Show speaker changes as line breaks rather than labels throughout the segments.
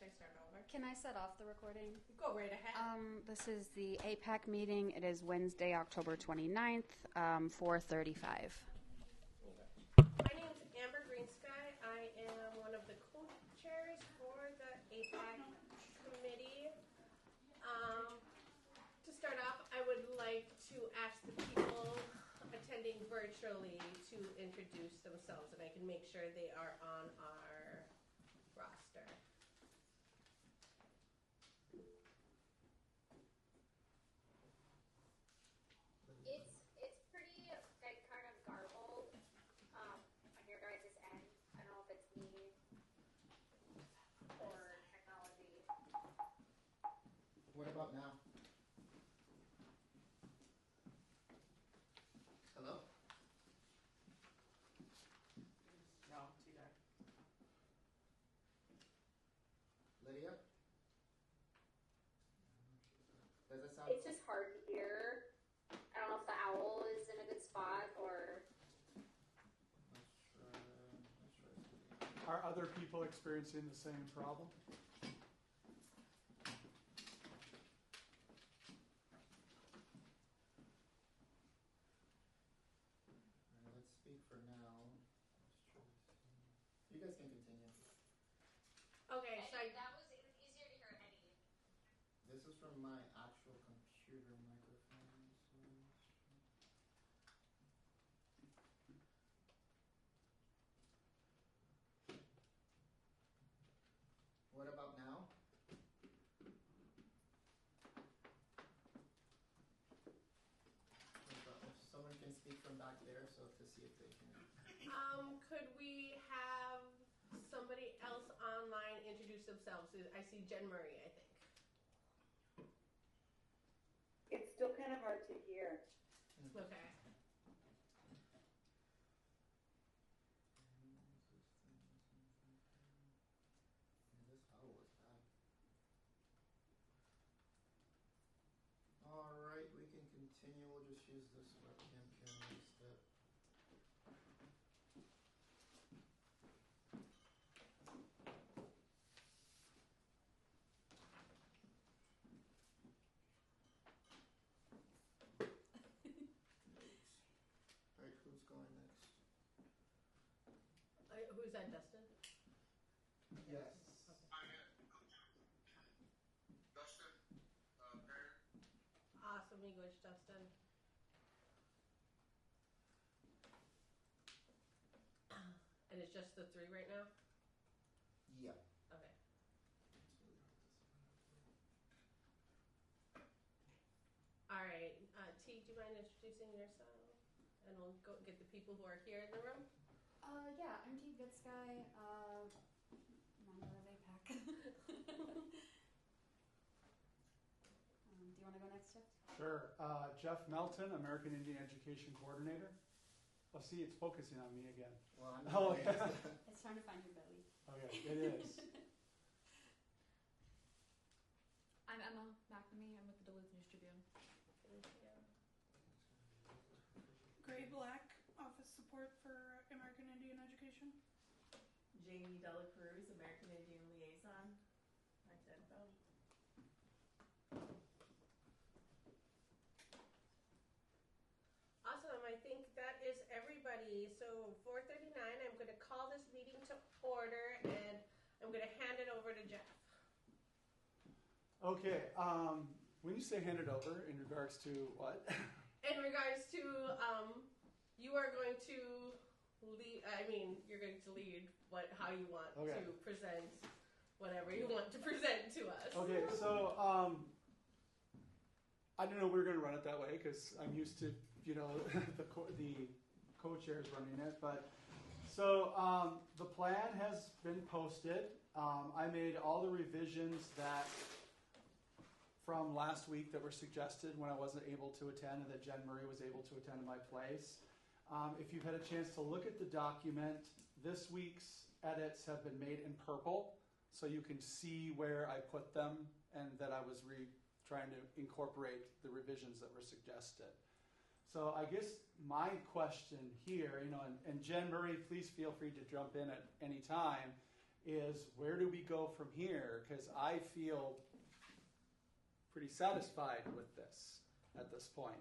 I start over?
Can I set off the recording?
Go right ahead.
This is the AIPAC meeting. It is Wednesday, October 29th, 4:35.
My name is Amber Greensky. I am one of the co-chairs for the AIPAC committee. To start off, I would like to ask the people attending virtually to introduce themselves, and I can make sure they are on our roster.
It's pretty like kind of garbled on your guys' end. I don't know if it's me or technology.
What about now? Hello?
No, too dark.
Lydia? Does that sound?
It's just hard to hear. I don't know if the owl is in a good spot or.
Let's try.
Are other people experiencing the same problem?
Let's speak for now. Let's try to see. You guys can continue.
Okay, so
That was easier to hear Eddie.
This is from my actual computer microphone. What about now? Someone can speak from back there, so to see if they can.
could we have somebody else online introduce themselves? I see Jen Murray, I think.
It's still kind of hard to hear.
Okay.
This owl is bad. All right, we can continue. We'll just use this webcam camera instead. All right, who's going next?
Who's that, Dustin?
Yes.
Dustin, Mayor.
Awesome English, Dustin. And it's just the three right now?
Yeah.
Okay. All right. T, do you mind introducing yourself? And we'll go get the people who are here in the room.
Yeah, I'm T. Goodsky, member of AIPAC. Do you want to go next, Jeff?
Sure. Jeff Melton, American Indian Education Coordinator. Oh, see, it's focusing on me again.
Well, I'm
Oh, yeah.
It's trying to find your belly.
Okay, it is.
I'm Emma McNamee. I'm with the Duluth News Tribune.
Gray Black, Office Support for American Indian Education.
Jamie Dela Cruz, American Indian Liaison.
Awesome. I think that is everybody. So 4:39, I'm going to call this meeting to order, and I'm going to hand it over to Jeff.
Okay. When you say hand it over, in regards to what?
In regards to, you are going to lead. You're going to lead how you want
Okay.
to present whatever you want to present to us.
Okay, so I don't know we were going to run it that way because I'm used to, the co-chairs running it. But so the plan has been posted. I made all the revisions that from last week that were suggested when I wasn't able to attend, and that Jen Murray was able to attend in my place. If you've had a chance to look at the document, this week's edits have been made in purple, so you can see where I put them and that I was trying to incorporate the revisions that were suggested. So I guess my question here, and Jen Murray, please feel free to jump in at any time, is where do we go from here? Because I feel pretty satisfied with this at this point.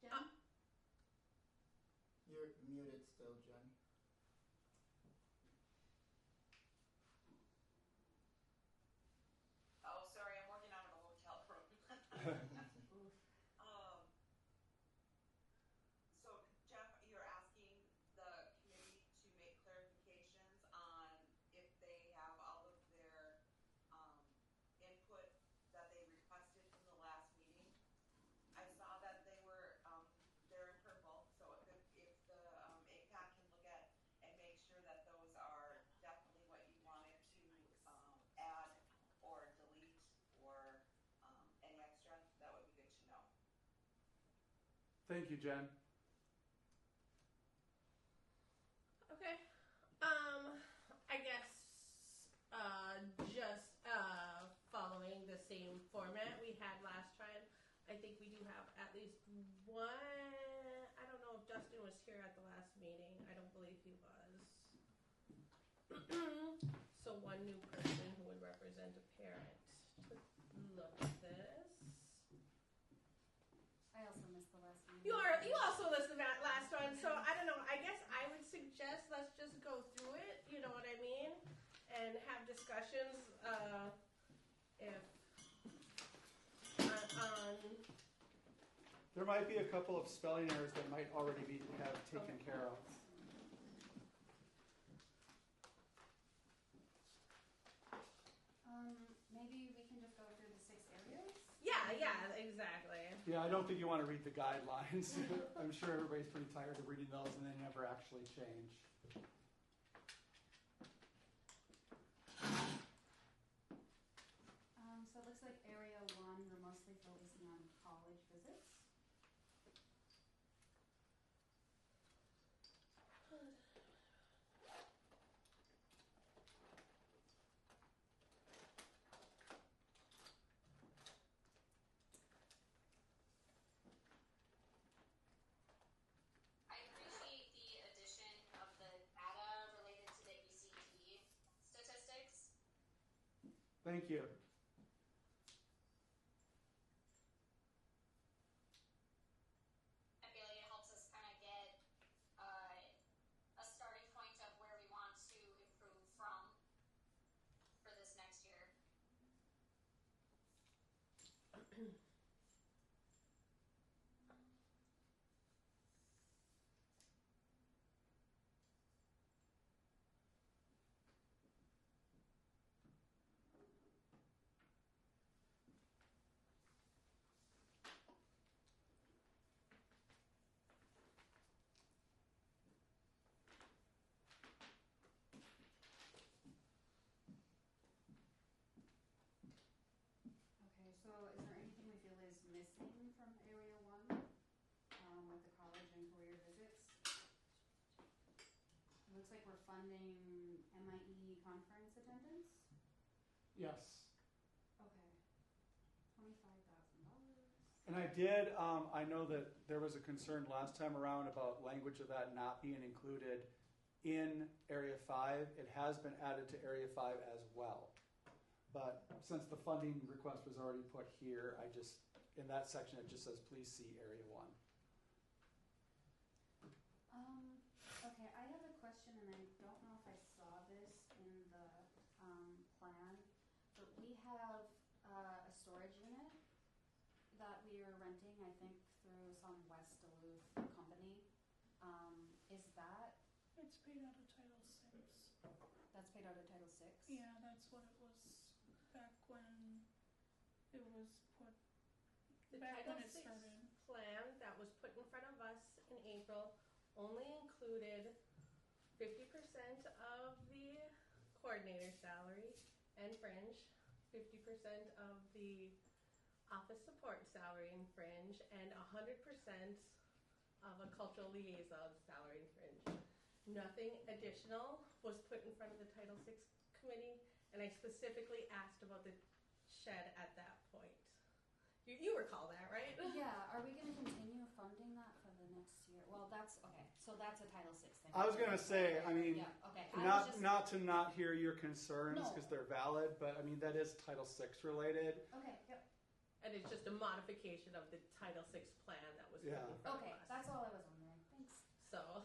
Jen?
You're muted still, Jen.
Oh, sorry, I'm working out of a hotel room. So Jeff, you're asking the committee to make clarifications on if they have all of their input that they requested from the last meeting. I saw that they were they're in purple, so if the APAC can look at and make sure that those are definitely what you wanted to add or delete or any extra, that would be good to know.
Thank you, Jen.
Okay. I guess just following the same format we had last time. I think we do have at least one. I don't know if Dustin was here at the last meeting. I don't believe he was. So one new person who would represent a parent to look at this.
I also missed the last meeting.
You also listened to that last one, so I don't know. I guess I would suggest let's just go through it. You know what I mean, and have discussions. If on.
There might be a couple of spelling errors that might already have taken care of.
Maybe we can just go through the 6 areas?
Yeah, exactly.
Yeah, I don't think you want to read the guidelines. I'm sure everybody's pretty tired of reading those and they never actually change.
So it looks like area 1, we're mostly focusing on college visits.
I appreciate the addition of the data related to the ECT statistics.
Thank you.
I feel like it helps us kind of get a starting point of where we want to improve from for this next year.
Okay, so is there anything we feel is missing from area 1 with the college and career visits? It looks like we're funding MIE conference attendance?
Yes.
Okay. $25,000.
And I know that there was a concern last time around about language of that not being included in Area 5. It has been added to Area 5 as well. But since the funding request was already put here, in that section, it just says, please see Area 1.
Okay, I have a question, and I don't know if I saw this in the plan, but we have a storage unit that we are renting, I think, through some West Duluth company. Is that,
It's paid out of Title VI.
that's paid out of Title VI?
Yeah, that's what it was back when it was put,
The
back
Title
when it
VI
started.
plan that was put in front of us in April only included 50% of the coordinator salary and fringe, 50% of the office support salary and fringe, and 100% of a cultural liaison salary and fringe. Nothing additional was put in front of the Title VI committee, and I specifically asked about the shed at that point. You recall that, right?
Yeah, are we gonna continue funding that So that's a Title VI thing.
I was gonna say, I mean,
Yeah, okay. I was just,
not to not hear your concerns
No.
because they're valid, but I mean that is Title VI related.
okay, yep.
And it's just a modification of the Title VI plan that was put
Yeah.
in front
Okay,
of us.
that's all I was wondering. Thanks.
So,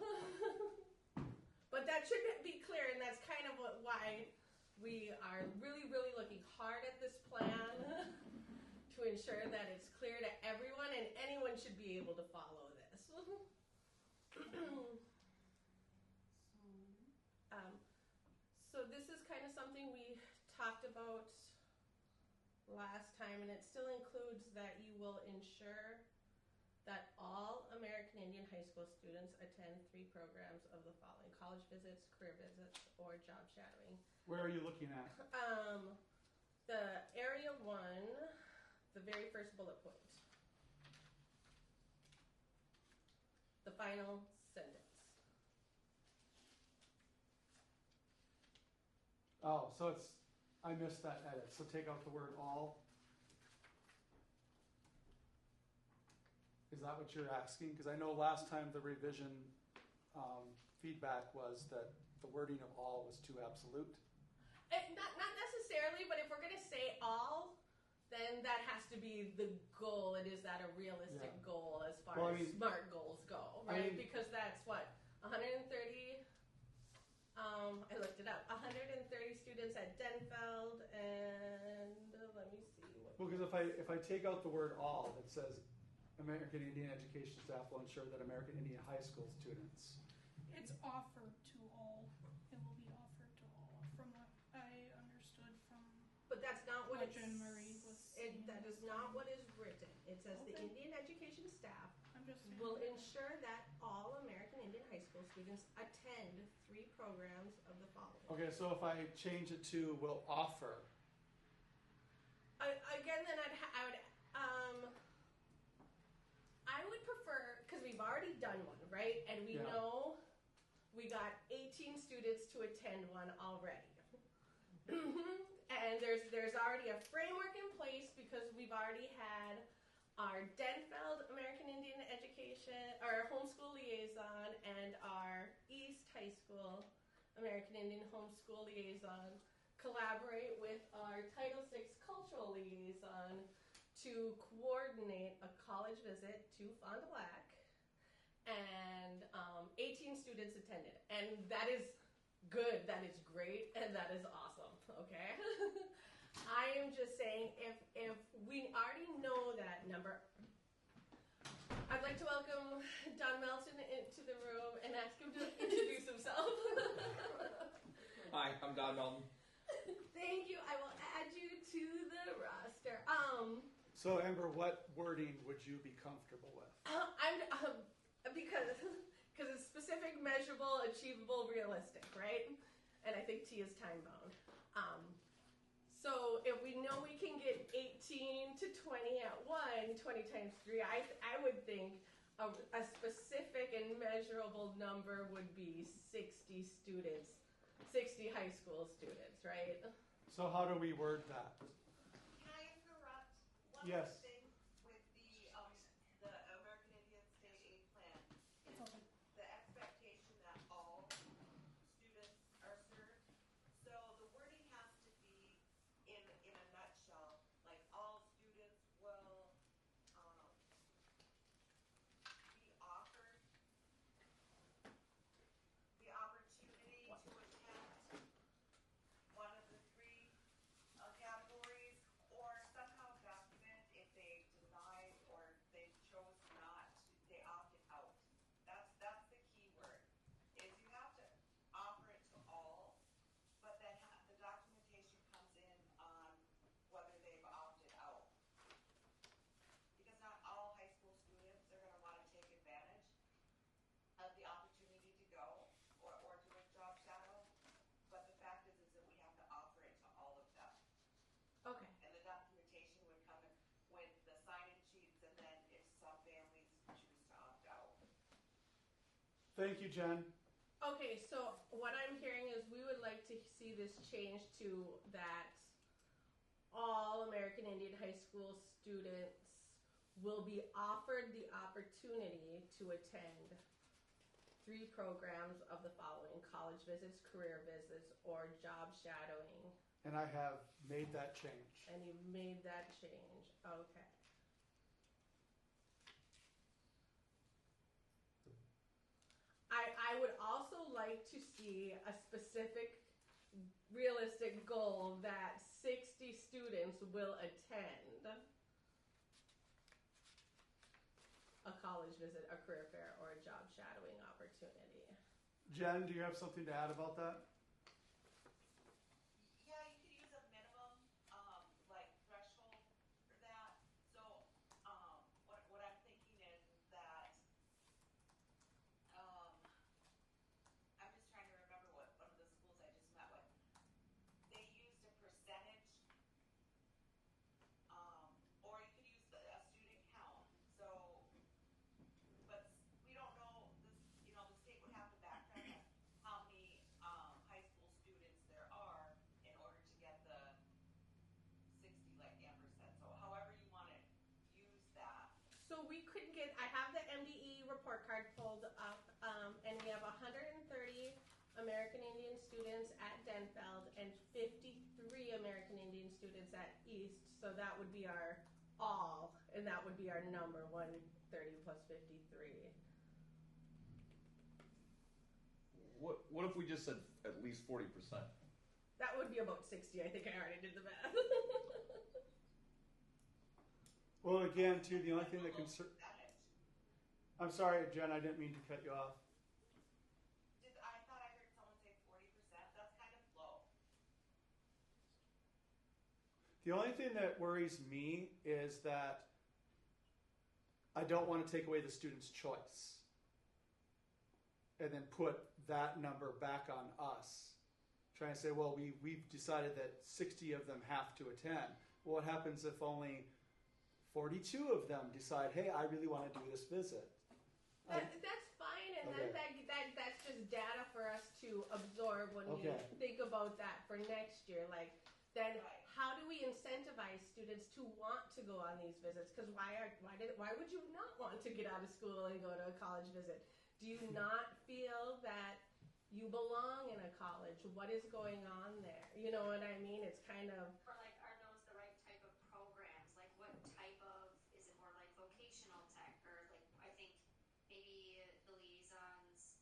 but that should be clear, and that's kind of why we are really, really looking hard at this plan to ensure that it's clear to everyone, and anyone should be able to follow this. So this is kind of something we talked about last time, and it still includes that you will ensure that all American Indian high school students attend 3 programs of the following: college visits, career visits, or job shadowing.
Where are you looking at?
The area 1, the very first bullet point. The final sentence.
Oh, so it's, I missed that edit. So take out the word all. Is that what you're asking? Because I know last time the revision feedback was that the wording of all was too absolute.
Not necessarily, but if we're going to say all, then that has to be the goal. And is that a realistic goal as far as SMART goals go, right? Because that's what, 130, I looked it up, 130 students at Denfeld, and let me see.
Well, because if I take out the word all, it says American Indian education staff will ensure that American Indian high school students.
It's offered to all. It will be offered to all, from what I understood from
But that's not what
what Jen Marie was saying.
that is not what is written. It says the
Okay.
Indian education staff
I'm just saying.
will ensure that all American Indian high school students attend 3 programs of the following.
Okay, so if I change it to will offer.
Again, then I would prefer, because we've already done one, right? And we
Yeah.
know we got 18 students to attend one already. And there's already a framework in place because we've already had our Denfeld American Indian Education, our homeschool liaison, and our East High School American Indian homeschool liaison collaborate with our Title VI cultural liaison to coordinate a college visit to Fond du Lac, and 18 students attended, and that is good, that is great, and that is awesome, okay? I am just saying, if we already know that number, I'd like to welcome Don Melton into the room and ask him to introduce himself.
Hi, I'm Don Melton.
Thank you. I will add you to the roster.
So Amber, what wording would you be comfortable with?
I'm because it's specific, measurable, achievable, realistic, right? And I think T is time bound. So if we know we can get 18 to 20 at 20 times 3, I would think a specific and measurable number would be 60 students, 60 high school students, right?
So how do we word that?
Can I interrupt? One
Yes.
more thing with the American Indian State Aid Plan.
It's open.
The expectation that all students are served. So the wording has to be in a nutshell, like all students will be offered the opportunity to attend one of the 3 categories, or somehow document if they denied or they chose not to, they opted out. That's the key word, is you have to offer it to all, but then the documentation comes in on whether they've opted out. Because not all high school students are gonna wanna take advantage of the opportunity to go or do a job shadow, but the fact is that we have to offer it to all of them.
Okay.
And the documentation would come in with the sign-in sheets, and then if some families choose to opt out.
Thank you, Jen.
Okay, so what I'm hearing is we would like to see this change to that all American Indian high school students will be offered the opportunity to attend 3 programs of the following: college visits, career visits, or job shadowing.
And I have made that change.
And you made that change. Okay. I would also like to see a specific realistic goal that 60 students will attend a college visit, a career fair, or a job shadowing opportunity.
Jen, do you have something to add about that?
Yeah, you could use a minimum, like threshold for that. So, what I'm thinking is that, I'm just trying to remember what one of the schools I just met with. They used a percentage, or you could use a student count. So, but we don't know this. You know, the state would have to backtrack on how many high school students there are in order to get the 60, like Amber said. So, however you want to use that.
So we could get, I have the MDE report card pulled up, and we have 130 American Indian students at Denfeld and 53 American Indian students at East. So that would be our all, and that would be our number, 130 plus 53.
What if we just said at least 40%?
That would be about 60. I think I already did the math.
Well, again, too, the only thing that I'm sorry, Jen, I didn't mean to cut you off.
I thought I heard someone say 40%. That's kind of low.
The only thing that worries me is that I don't want to take away the student's choice and then put that number back on us. Trying to say, well, we've decided that 60 of them have to attend. Well, what happens if only 42 of them decide, hey, I really want to do this visit?
That's fine, and
Okay.
then that's just data for us to absorb when
Okay.
we think about that for next year. Like, then
Right.
how do we incentivize students to want to go on these visits? Because why would you not want to get out of school and go to a college visit? Do you not feel that you belong in a college? What is going on there? You know what I mean? It's kind of,
Or like, are those the right type of programs? Like, what type of, is it more like vocational tech? Or like, I think maybe the liaisons,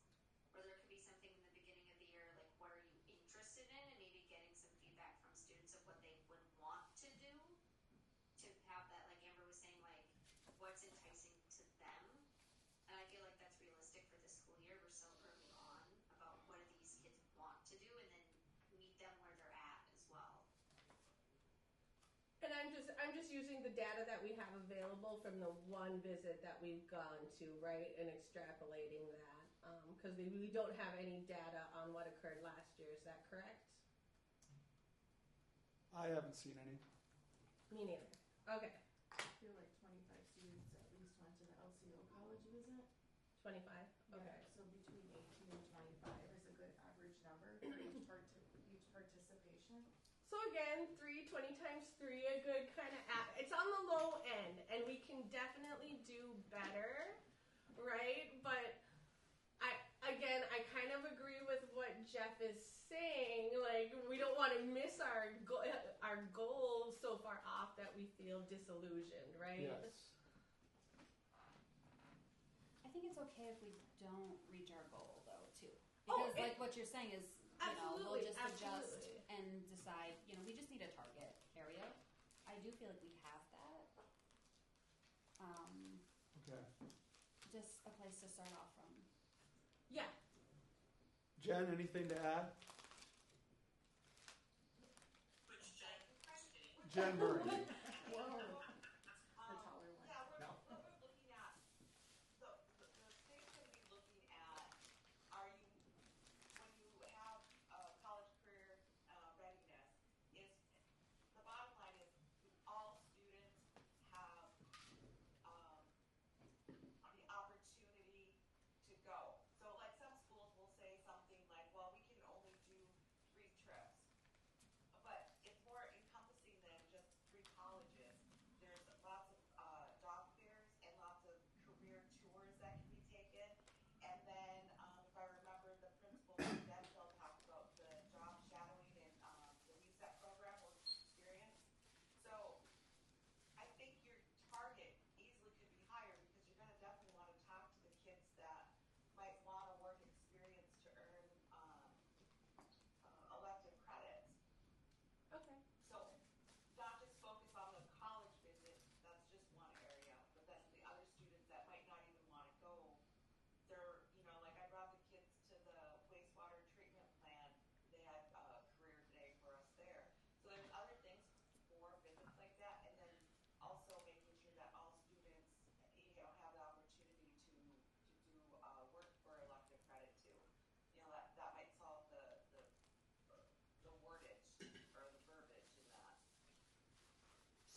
or there could be something in the beginning of the year, like, what are you interested in? And maybe getting some feedback from students of what they would want to do. To have that, like Amber was saying, like, what's enticing to them. And I feel like that's realistic for this school year. We're so early on about what do these kids want to do, and then meet them where they're at as well.
and I'm just using the data that we have available from the one visit that we've gone to, right, and extrapolating that. Because we don't have any data on what occurred last year. Is that correct?
I haven't seen any.
Me neither. Okay,
I feel like 25 students at least went to the LCO college visit.
25. Okay.
Yeah, so between 18 and 25 is a good average number for each participation.
So again, 20 times 3, a good kind of, it's on the low end, and we can definitely do better, right? But I kind of agree with what Jeff is saying. Like, we don't want to miss our goal so far off that we feel disillusioned, right?
Yes.
I think it's okay if we don't reach our goal, though, too.
Oh,
Because, like, what you're saying is, we'll
Absolutely,
just adjust
absolutely.
and decide, we just need a target area. I do feel like we have that.
Okay.
Just a place to start off from.
Yeah.
Jen, anything to add?
Which Jen?
Jen Murray.
Whoa. The taller one.
Yeah, we're looking at, the state's going to be looking at, when you have college career readiness, the bottom line is all students have the opportunity to go. So like some schools will say something like, well, we can only do 3 trips. But it's more encompassing than just 3 colleges.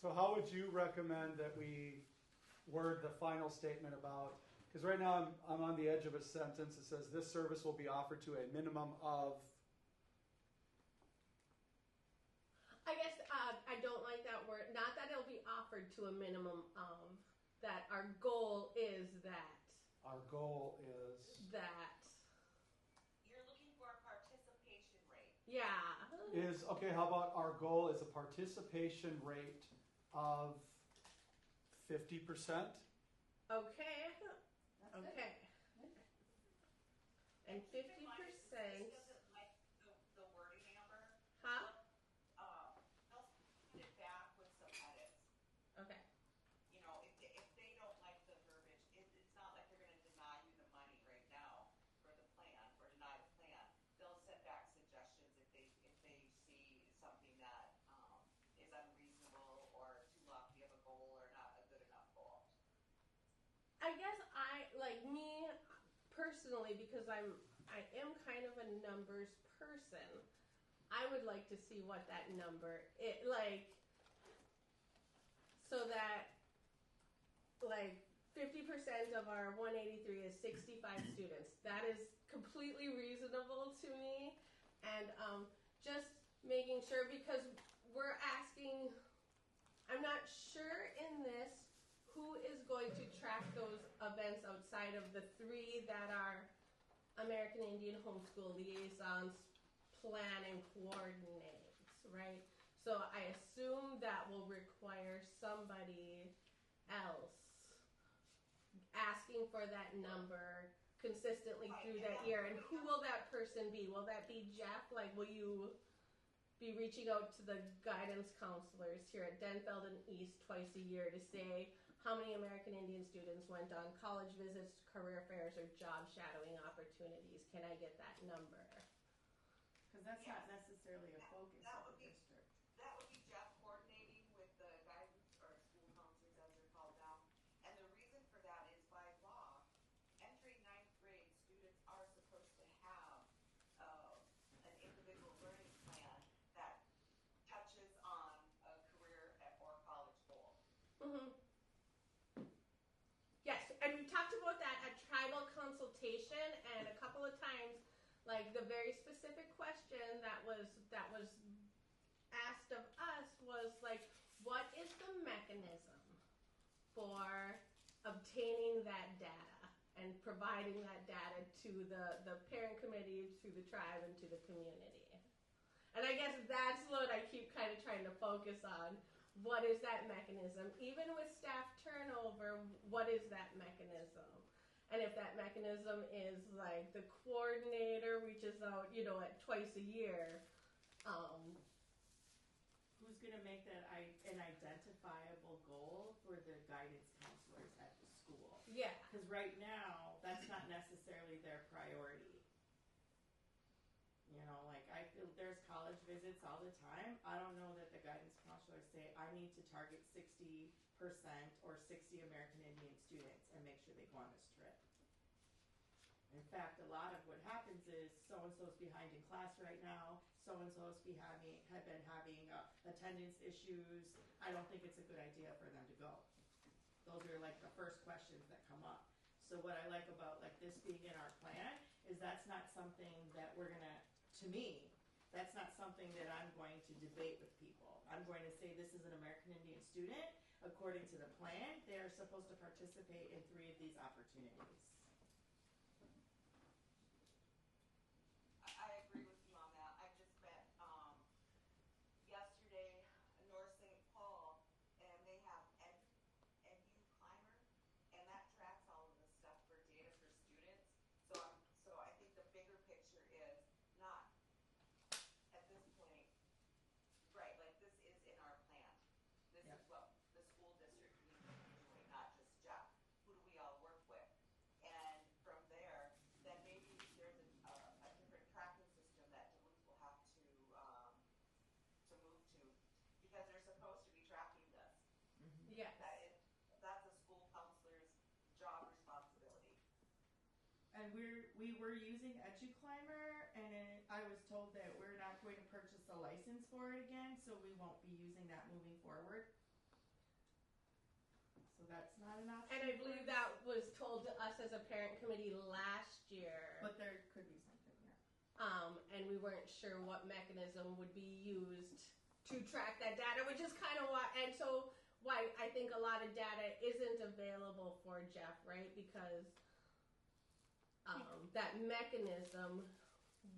So how would you recommend that we word the final statement about, because right now I'm on the edge of a sentence that says this service will be offered to a minimum of.
I guess I don't like that word. Not that it'll be offered to a minimum of. That our goal is that.
Our goal is.
That.
You're looking for a participation rate.
Yeah.
Is, okay, how about our goal is a participation rate of 50%?
Okay.
That's
Okay.
good.
And 50%.
Keep in mind, this doesn't like the wording, Amber.
Huh?
They'll put it back with some edits.
Okay.
You know, if they don't like the verbiage, it's not like they're gonna deny you the money right now for the plan, or deny the plan. They'll send back suggestions if they see something that, is unreasonable or too lofty of a goal or not a good enough goal.
I guess me personally, because I am kind of a numbers person. I would like to see what that number so that 50% of our 183 is 65 students. That is completely reasonable to me, and just making sure, because we're asking. I'm not sure in this who is going to track those events outside of the 3 that are American Indian Homeschool Liaisons plan and coordinate, right? So I assume that will require somebody else asking for that number consistently through that year. And who will that person be? Will that be Jeff? Will you be reaching out to the guidance counselors here at Denfeld and East twice a year to say how many American Indian students went on college visits, career fairs, or job shadowing opportunities? Can I get that number?
Because that's not necessarily a focus of the district.
That would be Jeff coordinating with the guidance or school counselors, as they're called now. And the reason for that is by law, entering 9th grade, students are supposed to have an individual learning plan that touches on a career or college goal.
Mm-hmm. Yes, and we talked about that at tribal consultation, and a couple of times, the very specific question that was asked of us was what is the mechanism for obtaining that data and providing that data to the parent committee, to the tribe, and to the community? And I guess that's what I keep kind of trying to focus on. What is that mechanism? Even with staff turnover, what is that mechanism? And if that mechanism is the coordinator reaches out, at twice a year.
Who's going to make that an identifiable goal for the guidance counselors at the school?
Yeah.
Because right now, that's not necessarily their priority. I feel there's college visits all the time. I don't know that the guidance counselors say, I need to target 60% or 60 American Indian students and make sure they go on this trip. In fact, a lot of what happens is so-and-so's behind in class right now, so-and-so's have been having attendance issues. I don't think it's a good idea for them to go. Those are the first questions that come up. So what I like about this being in our plan is that's not something that we're going to me, that's not something that I'm going to debate with people. I'm going to say this is an American Indian student. According to the plan, they are supposed to participate in 3 of these opportunities.
I agree with you on that. I just met yesterday North St. Paul, and they have NU Climber, and that tracks all of this stuff for data for students. So I think the bigger picture is not at this point, right? This is in our plan. This is what the school district needs to be doing, not just Jeff. Who do we all work with? And from there, then maybe there's a different tracking system that Duluth will have to move to, because they're supposed to be tracking this.
Mm-hmm.
Yes.
That's a school counselor's job responsibility.
And we were using EduClimber, and I was told that we're not going to purchase a license for it again, so we won't be using that moving forward. that's not an option.
And I believe that was told to us as a parent committee last year.
But there could be something, yeah.
And we weren't sure what mechanism would be used to track that data, which is kind of why, and so why I think a lot of data isn't available for Jeff, right? Because that mechanism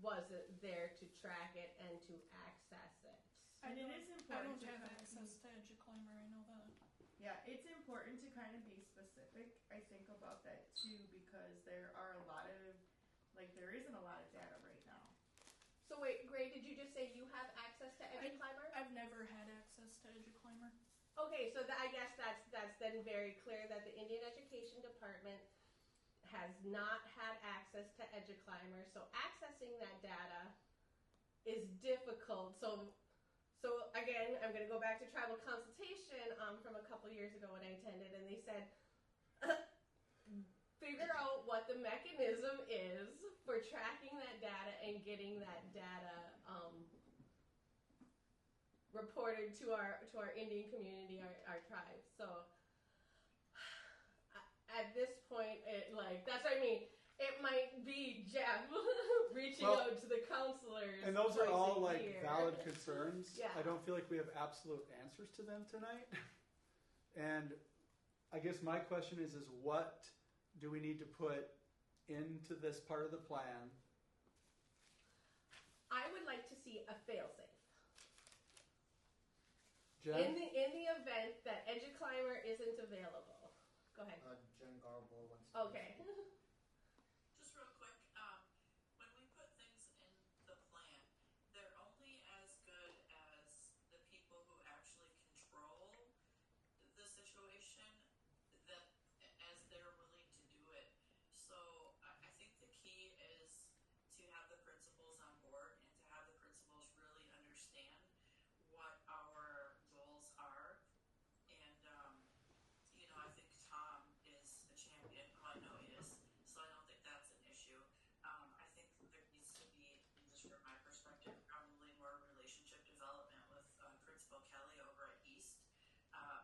wasn't there to track it and to access it.
And it is
I
important
don't
to
have
kind of
access to EduClimber, I know that.
Yeah, it's important to kind of be specific, I think, about that too, because there are a lot of, like, there isn't a lot of data right now.
So wait, Gray, did you just say you have access to EduClimber?
I've never had access to EduClimber.
Okay, so I guess that's then very clear that the Indian Education Department has not had access to EduClimber, so accessing that data is difficult. So again, I'm going to go back to tribal consultation from a couple years ago when I attended, and they said, figure out what the mechanism is for tracking that data and getting that data reported to our Indian community, our tribes. So at this point, that's what I mean. It might be Jeff reaching out to the counselors.
And those are all
year.
valid concerns.
Yeah.
I don't feel like we have absolute answers to them tonight. And I guess my question is what do we need to put into this part of the plan?
I would like to see a fail-safe.
Jen?
In the event that EduClimber isn't available. Go ahead.
Jen Garble wants to.
Okay.
Just real quick, when we put things in the plan, they're only as good as the people who actually control the situation that as they're willing to do it. So I think the key is to have the principals on board and to have the principals really understand what our goals are. And I think Tom is a champion. Well, I know he is, so I don't think that's an issue. I think there needs to be, just from my perspective, probably more relationship development with Principal Kelly over at East.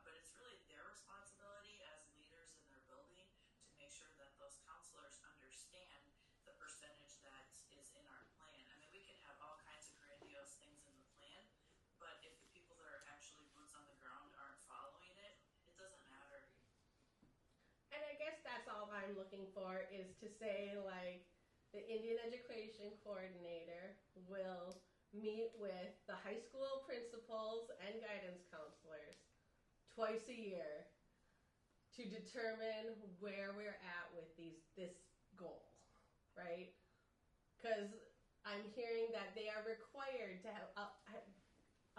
But it's really their responsibility as leaders in their building to make sure that those counselors understand the percentage that is in our plan. I mean, we can have all kinds of grandiose things in the plan, but if the people that are actually boots on the ground aren't following it, it doesn't matter.
And I guess that's all I'm looking for is to say, the Indian Education Coordinator will meet with the high school principals and guidance counselors twice a year to determine where we're at with this goal, right? Because I'm hearing that they are required to have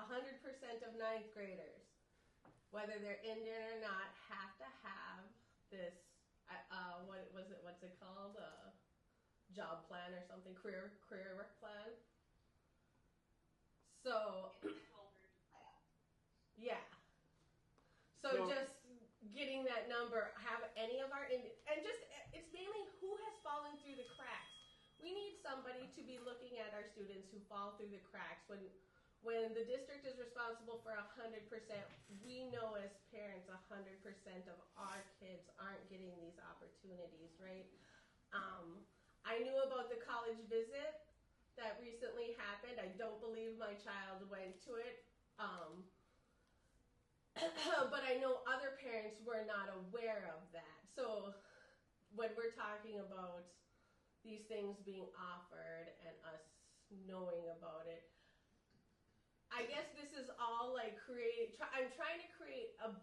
100% of ninth graders, whether they're Indian or not, have to have this, what's it called? Job plan or something, career work plan. So, yeah. So just getting that number, have any of our, and just, it's mainly who has fallen through the cracks. We need somebody to be looking at our students who fall through the cracks. When the district is responsible for 100%, we know as parents 100% of our kids aren't getting these opportunities, right? I knew about the college visit that recently happened. I don't believe my child went to it. But I know other parents were not aware of that. So when we're talking about these things being offered and us knowing about it, I guess this is all I'm trying to create a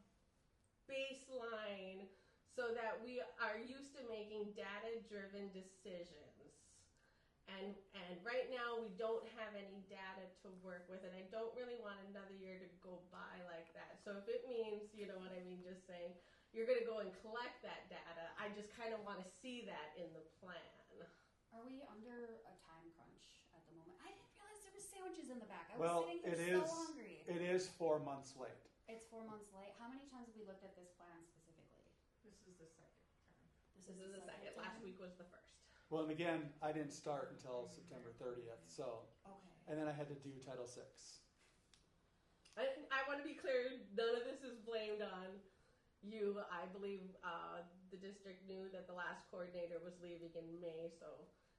baseline so that we are used to making data-driven decisions. And right now we don't have any data to work with, and I don't really want another year to go by like that. So if it means, you know what I mean, just saying, you're going to go and collect that data, I just kind of want to see that in the plan.
Are we under a time crunch at the moment? I didn't realize there were sandwiches in the back. I was sitting here so hungry.
It is 4 months late.
It's 4 months late. How many times have we looked at this plan specifically?
This is the second time.
This is the second. Last week was the first.
Well, and again, I didn't start until September 30th, so.
Okay.
And then I had to do Title VI.
I want to be clear, none of this is blamed on I believe the district knew that the last coordinator was leaving in May, so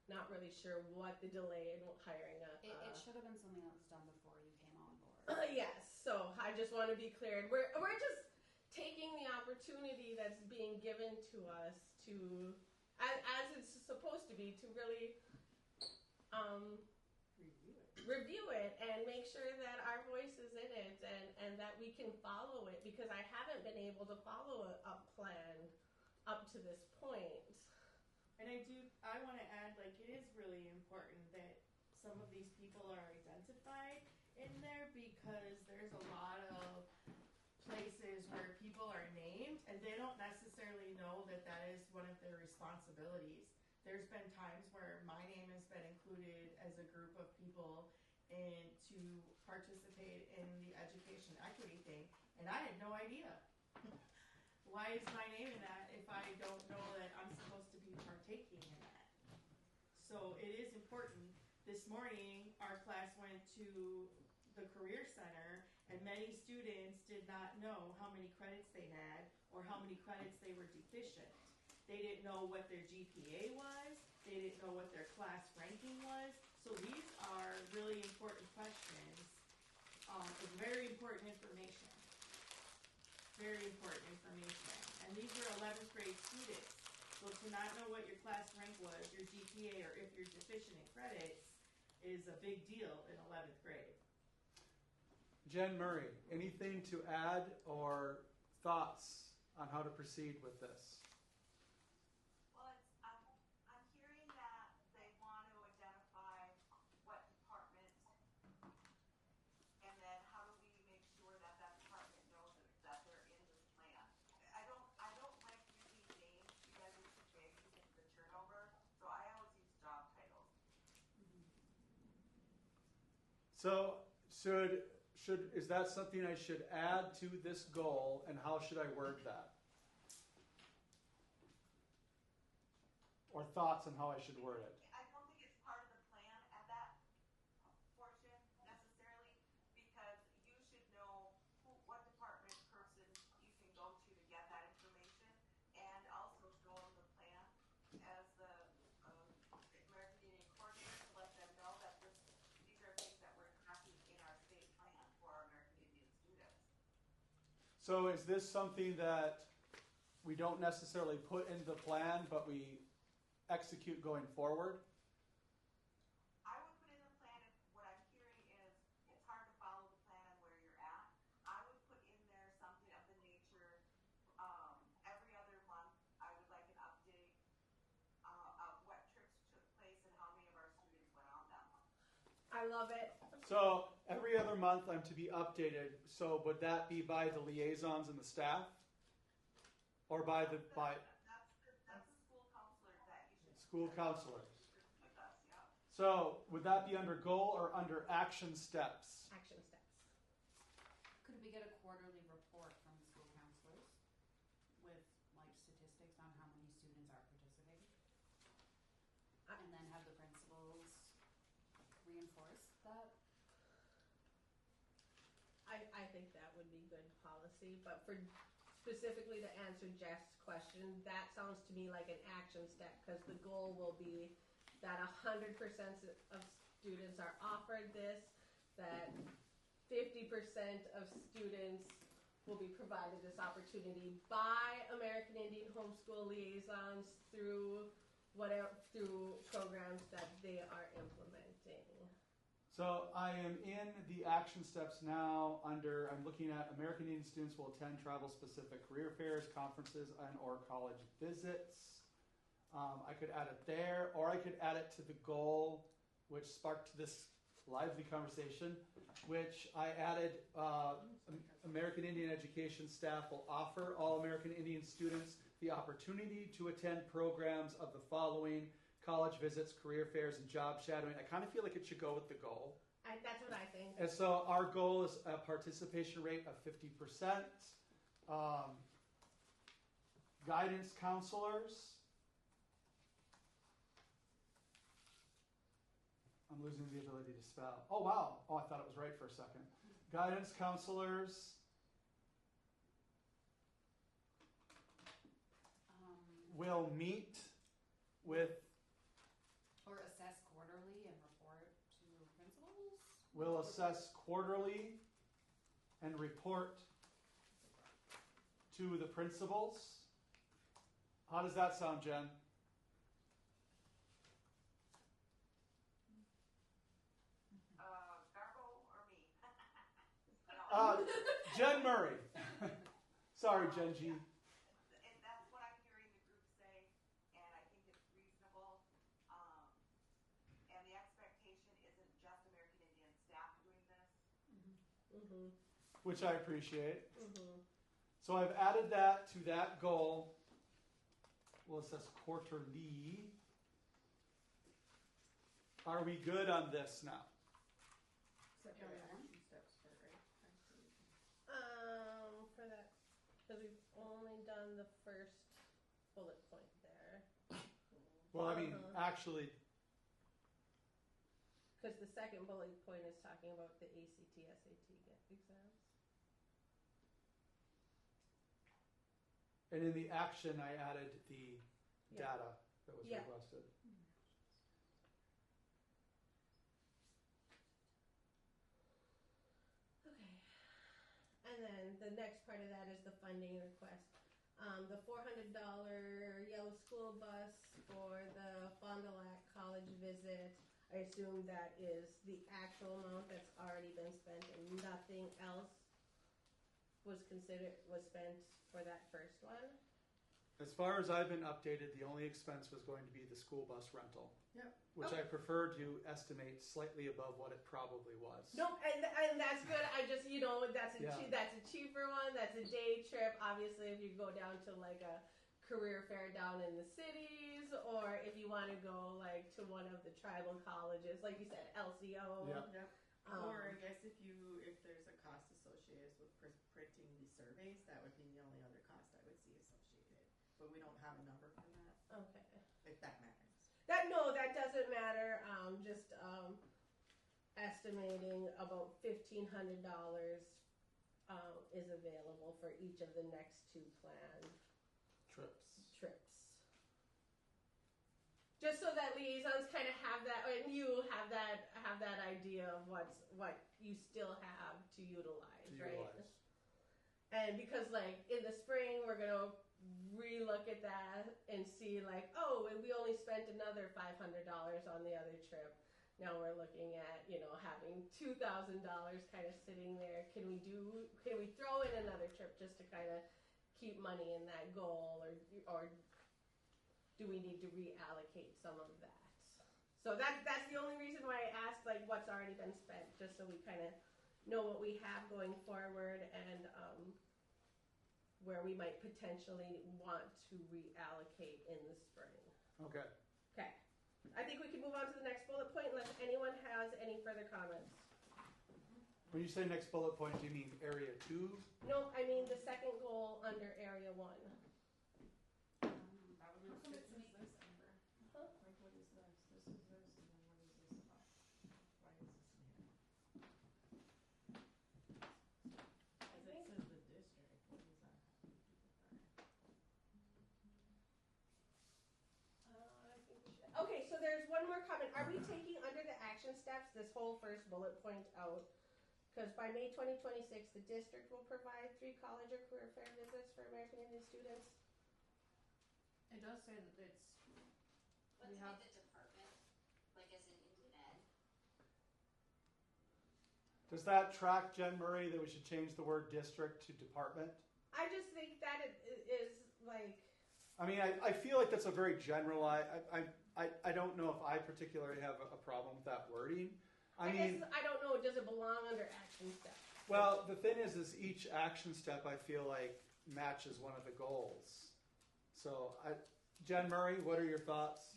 not really sure what the delay in hiring
It should have been something that was done before you came on board.
Yes, so I just want to be clear. We're just taking the opportunity that's being given to us to, as it's supposed to be, to really review it and make sure that our voice is in it and that we can follow it, because I haven't been able to follow a plan up to this point.
And I want to add, like, it is really important that some of these people are identified in there, because there's a lot of places where people are named and they don't necessarily know that that is one of their responsibilities. There's been times where my name has been included as a group of people and to participate in the education equity thing, and I had no idea. Why is my name in that if I don't know that I'm supposed to be partaking in that? So it is important. This morning, our class went to the Career Center, and many students did not know how many credits they had or how many credits they were deficient. They didn't know what their GPA was. They didn't know what their class ranking was. So these are really important questions. It's very important information. Very important information. And these were 11th grade students. So to not know what your class rank was, your GPA, or if you're deficient in credits is a big deal in 11th grade.
Jen Murray, anything to add or thoughts on how to proceed with this?
Well, I'm hearing that they want to identify what department, and then how do we make sure that that department knows that they're in this plan. I don't like using names because it's too big because of the turnover, so I always use job titles.
So is that something I should add to this goal, and how should I word that? Or thoughts on how I should word it?
I don't think it's part of the plan at that portion necessarily, because you should know what department person you can go to get that information, and also show them the plan as the American Indian coordinator to let them know that these are things that we're tracking in our state plan for our American Indian students.
So is this something that we don't necessarily put into the plan, but we execute going forward?
I would put in the plan if what I'm hearing is it's hard to follow the plan and where you're at. I would put in there something of the nature, every other month, I would like an update of what trips took place and how many of our students went on that month.
I love it.
So every other month I'm to be updated. So would that be by the liaisons and the staff? Or by
That's the school counselor that you should.
school counselors?
With us, yeah.
So would that be under goal or under action steps?
Action steps.
Could we get a quarterly report from the school counselors with like statistics on how many students are participating? And then have the principals reinforce that?
I think that would be good policy, but for specifically to answer Jeff's question, that sounds to me like an action step, because the goal will be that 100% of students are offered this, that 50% of students will be provided this opportunity by American Indian Homeschool Liaisons through programs that they are implementing.
So I am in the action steps now I'm looking at American Indian students will attend travel-specific career fairs, conferences, and or college visits. I could add it there, or I could add it to the goal, which sparked this lively conversation, which I added American Indian education staff will offer all American Indian students the opportunity to attend programs of the following: college visits, career fairs, and job shadowing. I kind of feel like it should go with the goal.
That's what I think.
And so our goal is a participation rate of 50%. Guidance counselors. I'm losing the ability to spell. Oh, wow. Oh, I thought it was right for a second. Guidance counselors will meet with,
Or assess quarterly and report to principals?
will assess quarterly and report to the principals. How does that sound, Jen?
Garbo or me?
Jen Murray. Sorry, Jen G.
And that's what I'm hearing the group say, and I think it's reasonable. And the expectation isn't just American Indian staff doing this.
Mm-hmm.
Which I appreciate.
Mm-hmm.
So I've added that to that goal. Well, it says quarterly. Are we good on this now?
For that, because we've only done the first bullet point there.
Well, I mean, actually,
Because the second bullet point is talking about the ACT, SAT exams.
and in the action, I added the
Yeah.
data that was
Yeah.
requested.
Okay. And then the next part of that is the funding request. The $400 yellow school bus for the Fond du Lac College visit. I assume that is the actual amount that's already been spent and nothing else was spent for that first one.
As far as I've been updated, the only expense was going to be the school bus rental.
Yep.
Which I prefer to estimate slightly above what it probably was.
Nope, and that's good. I just, that's
Yeah.
that's a cheaper one. That's a day trip. Obviously, if you go down to like a career fair down in the cities, or if you want to go like to one of the tribal colleges, like you said, LCO.
Yeah.
Yep. Or I guess if there's a cost associated with printing the surveys, that would be the only other cost I would see associated. But we don't have a number for that,
Okay.
if that matters.
That doesn't matter. Just estimating about $1,500 is available for each of the next two planned trips. Just so that liaisons kind of have that, and you have that idea of what you still have to utilize, right? And because like in the spring we're gonna relook at that and see like, oh, we only spent another $500 on the other trip. Now we're looking at having $2,000 kind of sitting there. Can we throw in another trip just to kind of keep money in that goal, or do we need to reallocate some of that? So that's the only reason why I asked like what's already been spent, just so we kind of know what we have going forward and where we might potentially want to reallocate in the spring.
Okay.
Okay. I think we can move on to the next bullet point unless anyone has any further comments.
When you say next bullet point, do you mean area 2?
No, I mean the second goal under area 1.
That would make sense.
Huh?
Like, what is this? This is this, and then what is this about? Why is this in here? Because it says the district. What does that have to do with that?
I think we should. Okay, so there's one more comment. Are we taking under the action steps this whole first bullet point out? Because by May 2026, the district will provide 3 college or career fair visits for American Indian students.
It does say that it's.
Let's make the department, like as in Indian Ed.
Does that track, Jen Murray, that we should change the word district to department?
I just think that it is like.
I mean, I feel like that's a very general. I don't know if I particularly have a problem with that wording.
I guess I don't know. Does it belong under action steps?
Well, the thing is each action step I feel like matches one of the goals. So, Jen Murray, what are your thoughts?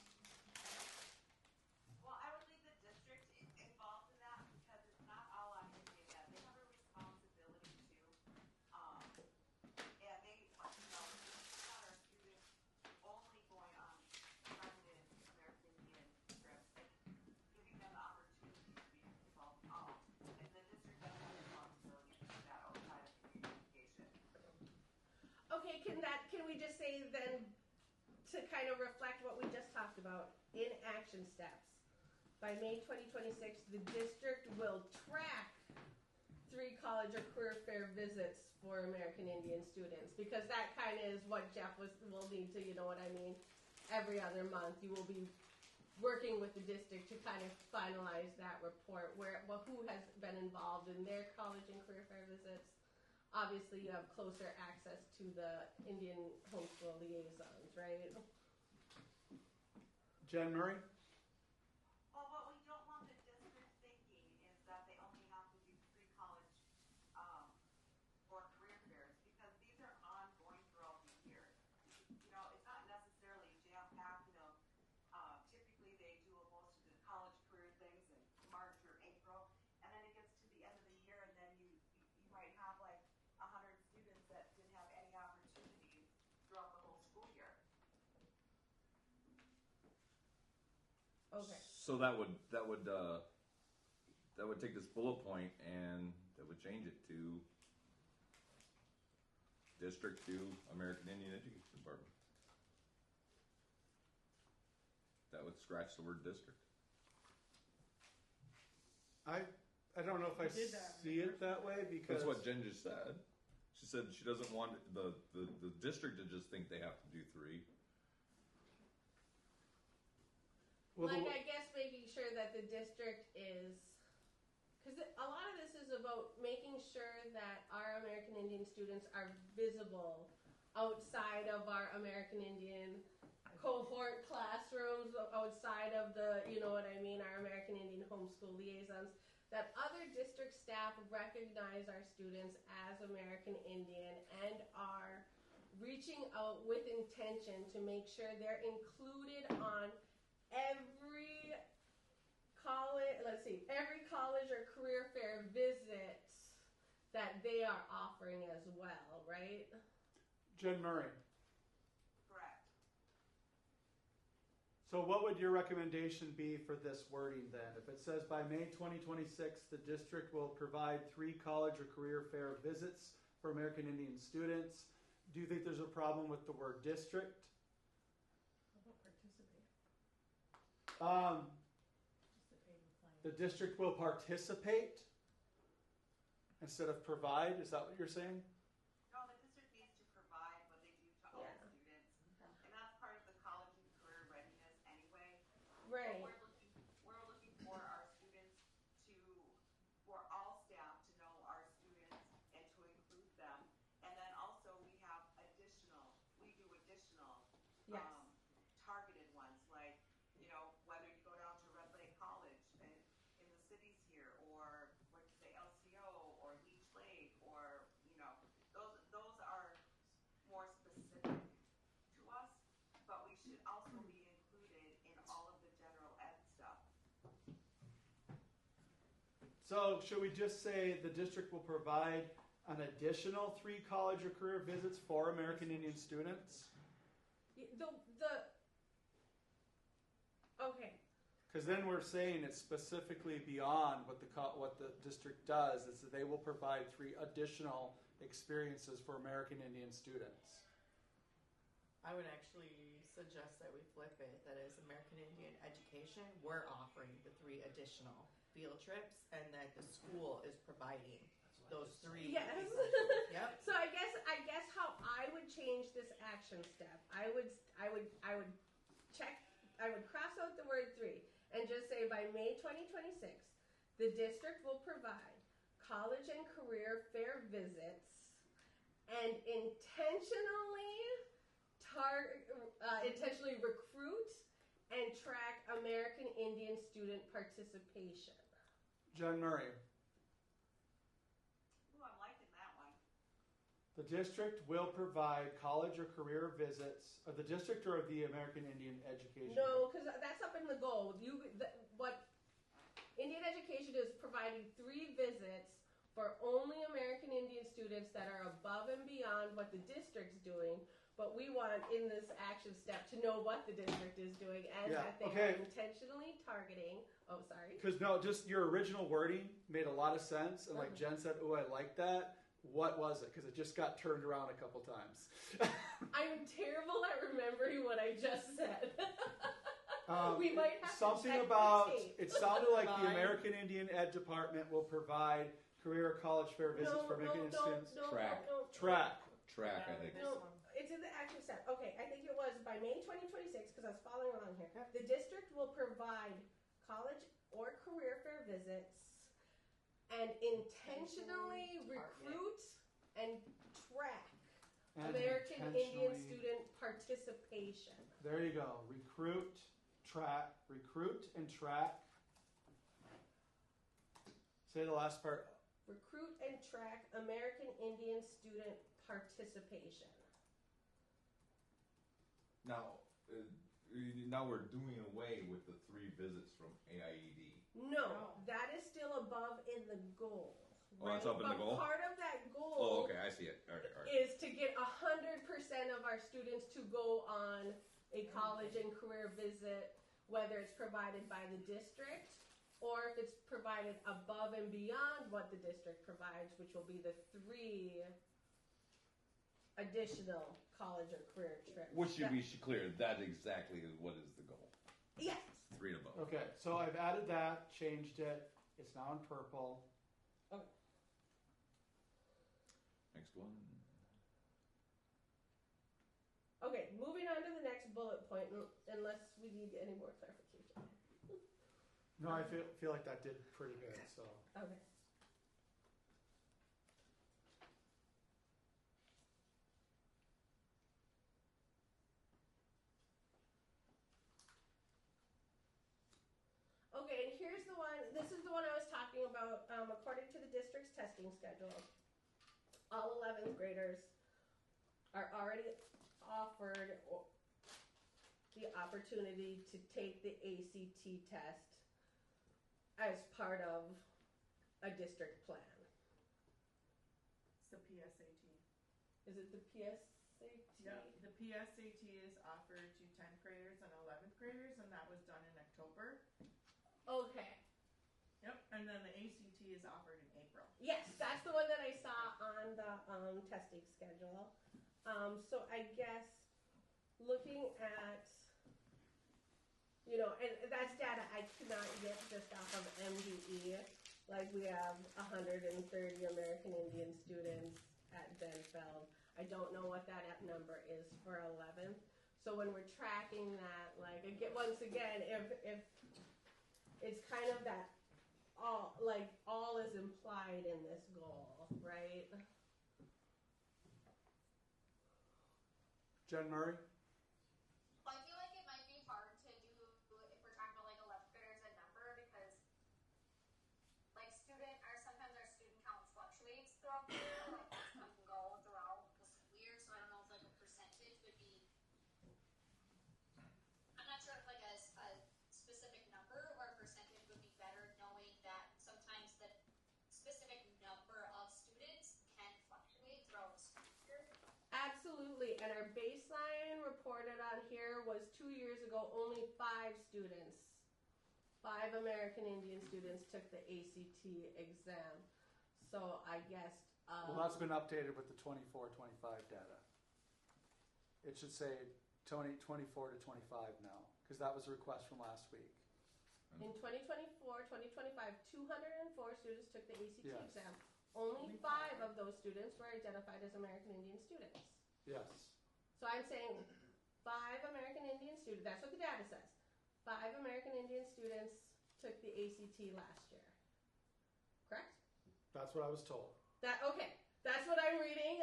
Well, I would leave the district involved in that because it's not all on Indian Ed. They have a responsibility too. And they, not our students only going on president American Indian trips, giving them the opportunity to be involved in all. And the district does have a responsibility to do that outside of communication.
Okay, can we just say then to kind of reflect what we just talked about in action steps. By May 2026, the district will track 3 college or career fair visits for American Indian students, because that kind of is what Jeff will need to, you know what I mean? Every other month, you will be working with the district to kind of finalize that report, who has been involved in their college and career fair visits. Obviously, you have closer access to the Indian homeschool liaisons, right?
Jen Murray?
Well, what we don't want the district thinking is that they only have to do 3 college or career fairs, because these are ongoing throughout the year. You know, it's not necessarily jam-packed. You know, typically they do most of the college career things in March or April, and then it gets to the end of the year, and then you might have like 100 students that didn't have any opportunity throughout the whole school year.
Okay.
So that would take this bullet point and that would change it to District to American Indian Education Department. That would scratch the word district.
I don't know if I
did that
see it that way, because
That's what Jen just said. She said she doesn't want the district to just think they have to do 3.
well,
Like, I guess making sure that the district is, because a lot of this is about making sure that our American Indian students are visible outside of our American Indian cohort classrooms, outside of the, you know what I mean, our American Indian homeschool liaisons, that other district staff recognize our students as American Indian and are reaching out with intention to make sure they're included on every college or career fair visit that they are offering as well, right?
Jen Murray.
Correct.
So what would your recommendation be for this wording then? If it says by May 2026, the district will provide 3 college or career fair visits for American Indian students, do you think there's a problem with the word district?
How about participate?
The district will participate instead of provide. Is that what you're saying?
No, the district needs to provide what they do to all
Yeah.
students, and that's part of the college and career readiness anyway.
Right.
But we're looking for our students for all staff to know our students and to include them. And then also we do additional
Yes.
targeted ones, like, you know, whether you go down to Red Lake College in the cities here, or what you say, LCO or Leech Lake, or, you know, those are more specific to us, but we should also be included in all of the general ed stuff.
So should we just say the district will provide an additional 3 college or career visits for American Indian students?
Okay.
Because then we're saying it's specifically beyond what the district does. Is that they will provide 3 additional experiences for American Indian students.
I would actually suggest that we flip it, that as American Indian Education, we're offering the 3 additional field trips, and that the school is providing those 3.
Yes.
Yep.
So I guess how I would change this action step, I would cross out the word 3 and just say by May 2026, the district will provide college and career fair visits and intentionally recruit and track American Indian student participation.
Jen Murray.
Ooh, I'm liking that one.
The district will provide college or career visits, of the district or of the American Indian Education?
No, because that's up in the goal. What Indian Education is providing 3 visits for only American Indian students that are above and beyond what the district's doing, but we want in this action step to know what the district is doing and that they are intentionally targeting. Oh, sorry.
Because no, just your original wording made a lot of sense, and like Jen said, oh, I like that. What was it? Because it just got turned around a couple times.
I'm terrible at remembering what I just said. We might have
something
to check
about,
the tape.
it sounded like the American Indian Ed Department will provide career or college fair visits for American Indian students.
Track.
Track.
I think.
No, it's in the action step. Okay, I think it was by May 2026, because I was following along here. The district will provide college or career fair visits and intentionally recruit and track
And
American Indian
intentionally-
student participation.
There you go. Recruit and track. Say the last part.
Recruit and track American Indian student participation.
Now, now we're doing away with the 3 visits from AIED.
No, that is still above in the goal.
Oh, that's up in the goal?
Part of that goal
Oh, okay, I see it. All right.
is to get 100% of our students to go on a college and career visit, whether it's provided by the district or if it's provided above and beyond what the district provides, which will be the 3 additional college or career trips.
Which should be clear, that exactly is what is the goal.
Yes.
3 and above.
Okay, so I've added that, changed it. It's now in purple.
Okay.
Next one.
Okay, moving on to the next bullet point, unless we need any more clarification.
No, I feel like that did pretty good. So.
Okay. Okay, and here's the one, this is the one I was talking about. According to the district's testing schedule, all 11th graders are already offered the opportunity to take the ACT test as part of a district plan.
It's the PSAT.
Is it the PSAT?
Yeah, the PSAT is offered to 10th graders and 11th graders, and that was done in October.
Okay.
Yep, and then the ACT is offered in April.
Yes, that's the one that I saw on the testing schedule. So I guess looking at, and that's data I cannot get just off of MDE. Like we have 130 American Indian students at Benfeld. I don't know what that number is for 11th. So when we're tracking that, once again, if it's kind of that all is implied in this goal, right?
Jen Murray?
Well, I feel like it might be hard to do if we're talking about 11th graders a number because sometimes our student count fluctuates throughout the year, it can go throughout the school year, so I don't know if a percentage would be, I'm not sure if a specific number or a percentage would be better, knowing that sometimes the specific number of students can fluctuate throughout the school year.
Absolutely, and our baseline reported on here was 2 years ago, only 5 American Indian students took the ACT exam. So I guess...
well, that's been updated with the 24-25 data. It should say 24 to 25 now, because that was a request from last week.
In 2024, 2025, 204 students took the ACT
Yes.
exam. Only 5 of those students were identified as American Indian students.
Yes.
So I'm saying 5 American Indian students, that's what the data says. 5 American Indian students took the ACT last year. Correct?
That's what I was told.
Okay, that's what I'm reading.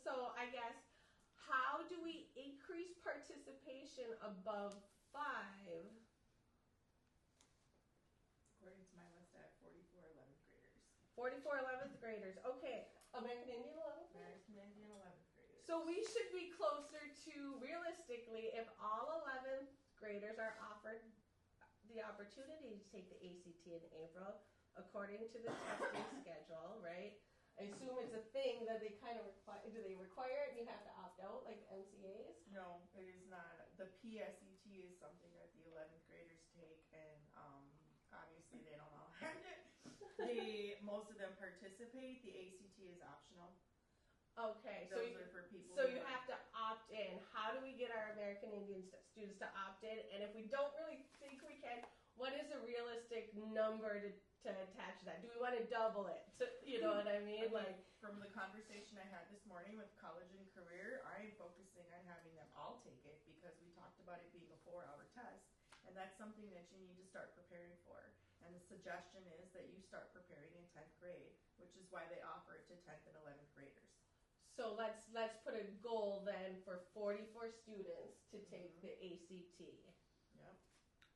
So I guess, how do we increase participation above 5?
According to my list, I have 44 11th graders.
44 11th graders. Okay, American Indian 11th graders?
American Indian 11th graders.
So we should be closer to, realistically, if all 11th graders are offered the opportunity to take the ACT in April, according to the testing schedule, right? I assume it's a thing that they kind of require. Do they require it and you have to opt out like MCAs?
No, it is not. The PSET is something that the 11th graders take, and obviously they don't all have it. most of them participate. The ACT is optional.
Okay,
Those are for people.
so
who
you have to opt in. How do we get our American Indian students to opt in? And if we don't really think we can, what is a realistic number to attach to that? Do we want to double it? You know what I mean? Like,
from the conversation I had this morning with college and career, I'm focusing on having them all take it because we talked about it being a 4-hour test, and that's something that you need to start preparing for. And the suggestion is that you start preparing in 10th grade, which is why they offer it to 10th and 11th graders.
so let's put a goal then for 44 students to take the ACT.
Yep.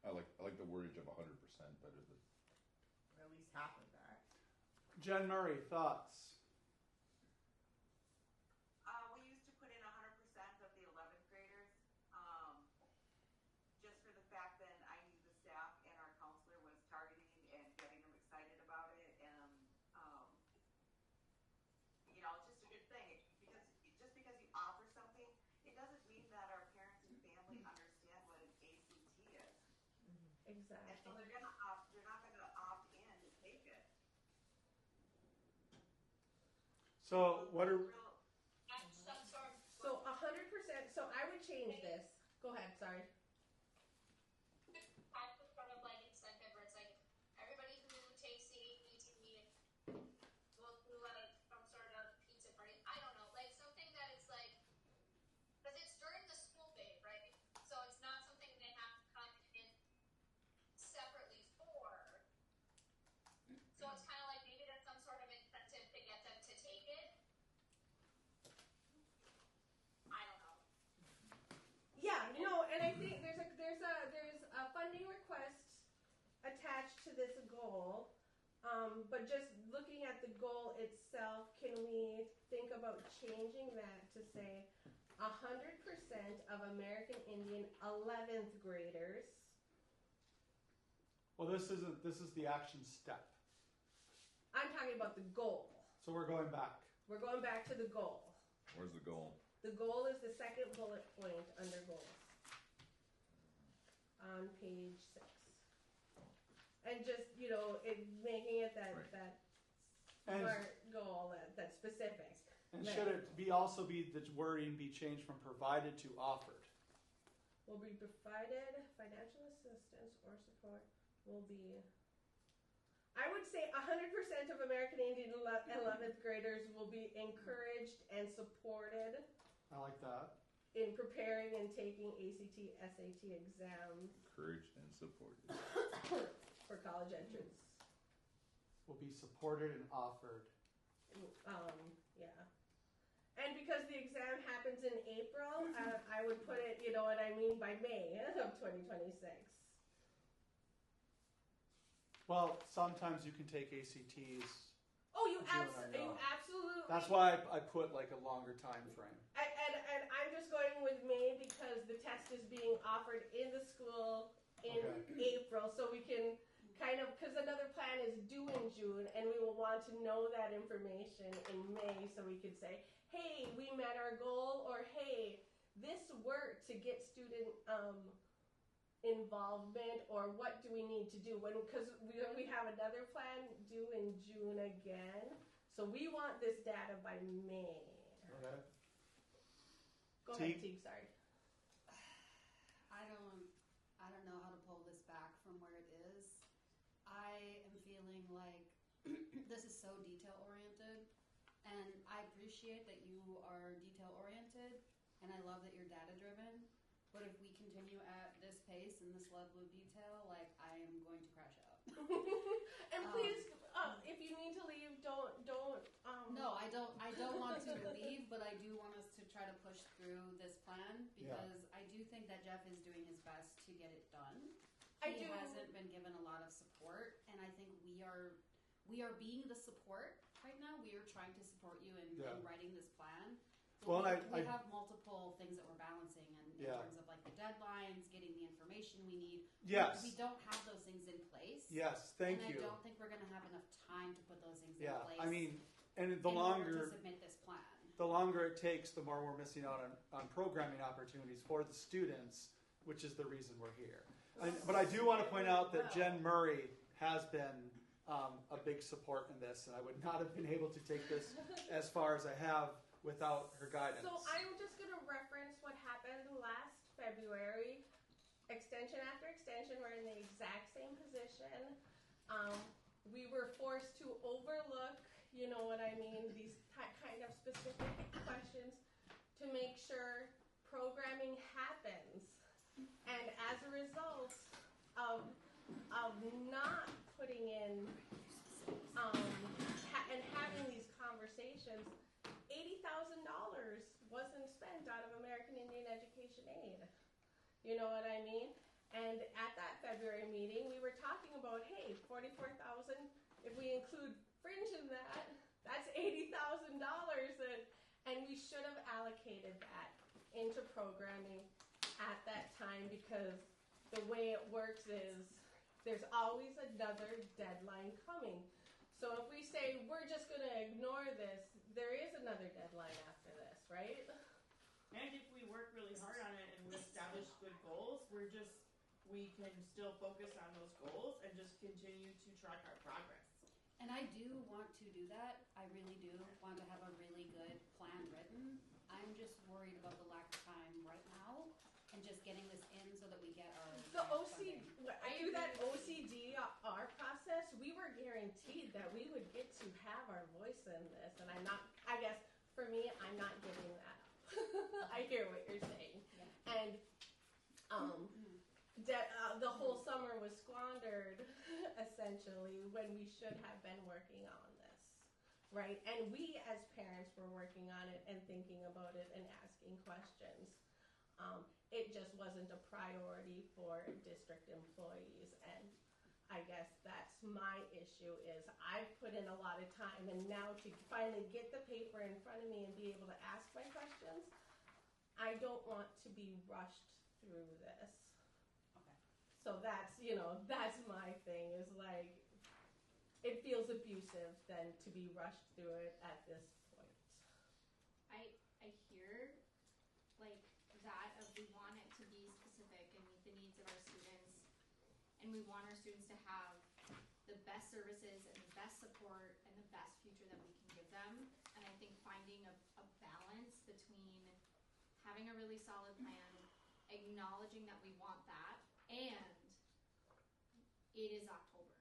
I like the wordage of 100% better than.
Or at least half of that.
Jen Murray, thoughts?
We used to put in 100% of the 11th graders, just for the fact that I knew the staff and our counselor was targeting and getting them excited about it, and you know, it's just a good thing because just because you offer something, it doesn't mean that our parents and family understand what an ACT is,
Exactly.
and so they're not gonna opt in to take it.
So what are,
So 100%. So I would change this. Go ahead. Sorry.
Have some sort of like incentive where it's like everybody who takes the ACT will do like some sort of pizza party. I don't know, like something that it's like, because it's during the school day, right? So it's not something they have to come in separately for. So it's kind of like maybe there's some sort of incentive to get them to take it. I don't know.
Yeah. No. And I think there's a funding request attached to this goal. But just looking at the goal itself, can we think about changing that to say 100% of American Indian 11th graders?
well, this is the action step.
I'm talking about the goal.
So we're going back.
We're going back to the goal.
Where's the goal?
The goal is the second bullet point under goals on page 6. And just, making it that
And-
smart goal, that specific.
And
Right.
should it also be the wording be changed from provided to offered?
Will be provided financial assistance or support will be. I would say 100% of American Indian 11th graders will be encouraged and supported
I like that.
in preparing and taking ACT, SAT exams
Encouraged and supported.
for college entrance.
Will be supported and offered.
Yeah. And because the exam happens in April, I would put it, you know what I mean, by May of 2026.
Well, sometimes you can take ACTs.
Oh, you
June or
absolutely.
That's why I put like a longer time frame.
And I'm just going with May because the test is being offered in the school in April, so we can kind of, because another plan is due in June, and we will want to know that information in May, so we could say, hey, we met our goal, or hey, this worked to get student involvement, or what do we need to do? Because we have another plan due in June again, so we want this data by May.
Okay.
Go ahead, Teague, sorry.
I don't know how to pull this back from where it is. I am feeling like this is so detail oriented, and I appreciate that you are detail oriented, and I love that you're data driven. But if we continue at this pace and this level of detail, like, I am going to crash out.
And please, if you need to leave, don't.
No, I don't want to leave, but I do want us to try to push through this plan because I do think that Jeff is doing his best to get it done. He hasn't been given a lot of support, and I think we are being the support right now. We are trying to support you in writing this plan.
Well,
we have multiple things that we're balancing in terms of like the deadlines, getting the information we need.
Yes.
We don't have those things in place.
Yes, thank you.
And I don't think we're going to have enough time to put those things in place.
I mean, and
in order to submit this plan.
The longer it takes, the more we're missing out on programming opportunities for the students, which is the reason we're here. But I do want to point out that Jen Murray has been a big support in this, and I would not have been able to take this as far as I have without her guidance.
So I'm just going to reference what happened last February. Extension after extension, we're in the exact same position. We were forced to overlook, you know what I mean, these kind of specific questions to make sure programming happens. And as a result of not putting in and having these conversations, $80,000 wasn't spent out of American Indian Education Aid. You know what I mean? And at that February meeting, we were talking about, hey, $44,000, if we include fringe in that, that's $80,000, and we should have allocated that into programming at that time, because the way it works is there's always another deadline coming. So if we say we're just going to ignore this, there is another deadline after this, right?
And if we work really hard on it and we establish good goals, we can still focus on those goals and just continue to track our progress.
And I do want to do that. I really do want to have a really good plan written. I'm just worried about the lack of time right now and just getting this in so that we get our funding.
Through that OCDR process, we were guaranteed that we would get to have our voice in this, and I guess for me, I'm not giving that up. I hear what you're saying. Yeah. And the whole summer was squandered, essentially, when we should have been working on this, right? And we, as parents, were working on it and thinking about it and asking questions. It just wasn't a priority for district employees, and I guess that's my issue is I've put in a lot of time, and now to finally get the paper in front of me and be able to ask my questions, I don't want to be rushed through this.
Okay.
So that's my thing is like, it feels abusive then to be rushed through it at this point.
I hear like that of we want it to be specific and meet the needs of our students, and we want our students to have the best services and the best support and the best future that we can give them. And I think finding a balance between having a really solid plan, acknowledging that we want that, and it is October.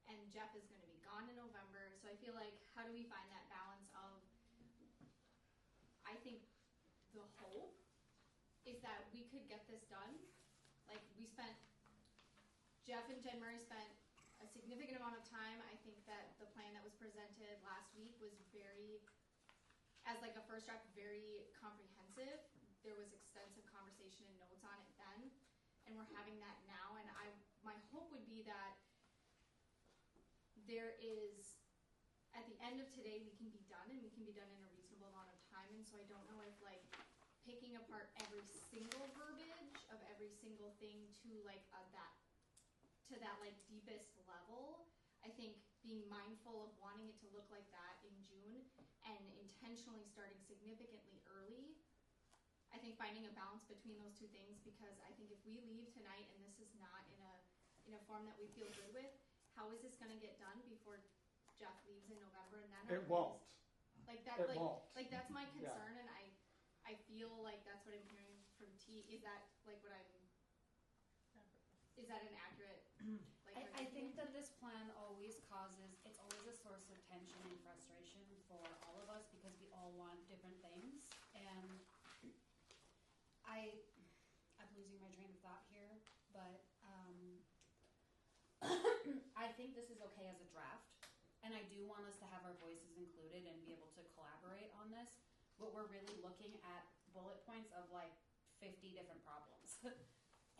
And Jeff is going to be gone in November, so I feel like how do we find that balance of, I think the hope is that we could get this done. Like Jeff and Jen Murray spent a significant amount of time. I think that the plan that was presented last week was as like a first draft, very comprehensive. There was extensive conversation and notes on it then, and we're having that now. And my hope would be that there is, at the end of today, we can be done, and we can be done in a reasonable amount of time. And so I don't know if like picking apart every single verbiage of every single thing to that like deepest level. I think being mindful of wanting it to look like that in June and intentionally starting significantly early. I think finding a balance between those two things, because I think if we leave tonight and this is not in a form that we feel good with, how is this going to get done before Jeff leaves in November? And then
it won't.
Like that.
It won't.
Like that's my concern, and I feel like that's what I'm hearing from T. Is that like what I'm? Is that an accurate?
I think that this plan it's always a source of tension and frustration for all of us because we all want different things. And I'm losing my train of thought here, but I think this is okay as a draft. And I do want us to have our voices included and be able to collaborate on this. But we're really looking at bullet points of like 50 different problems.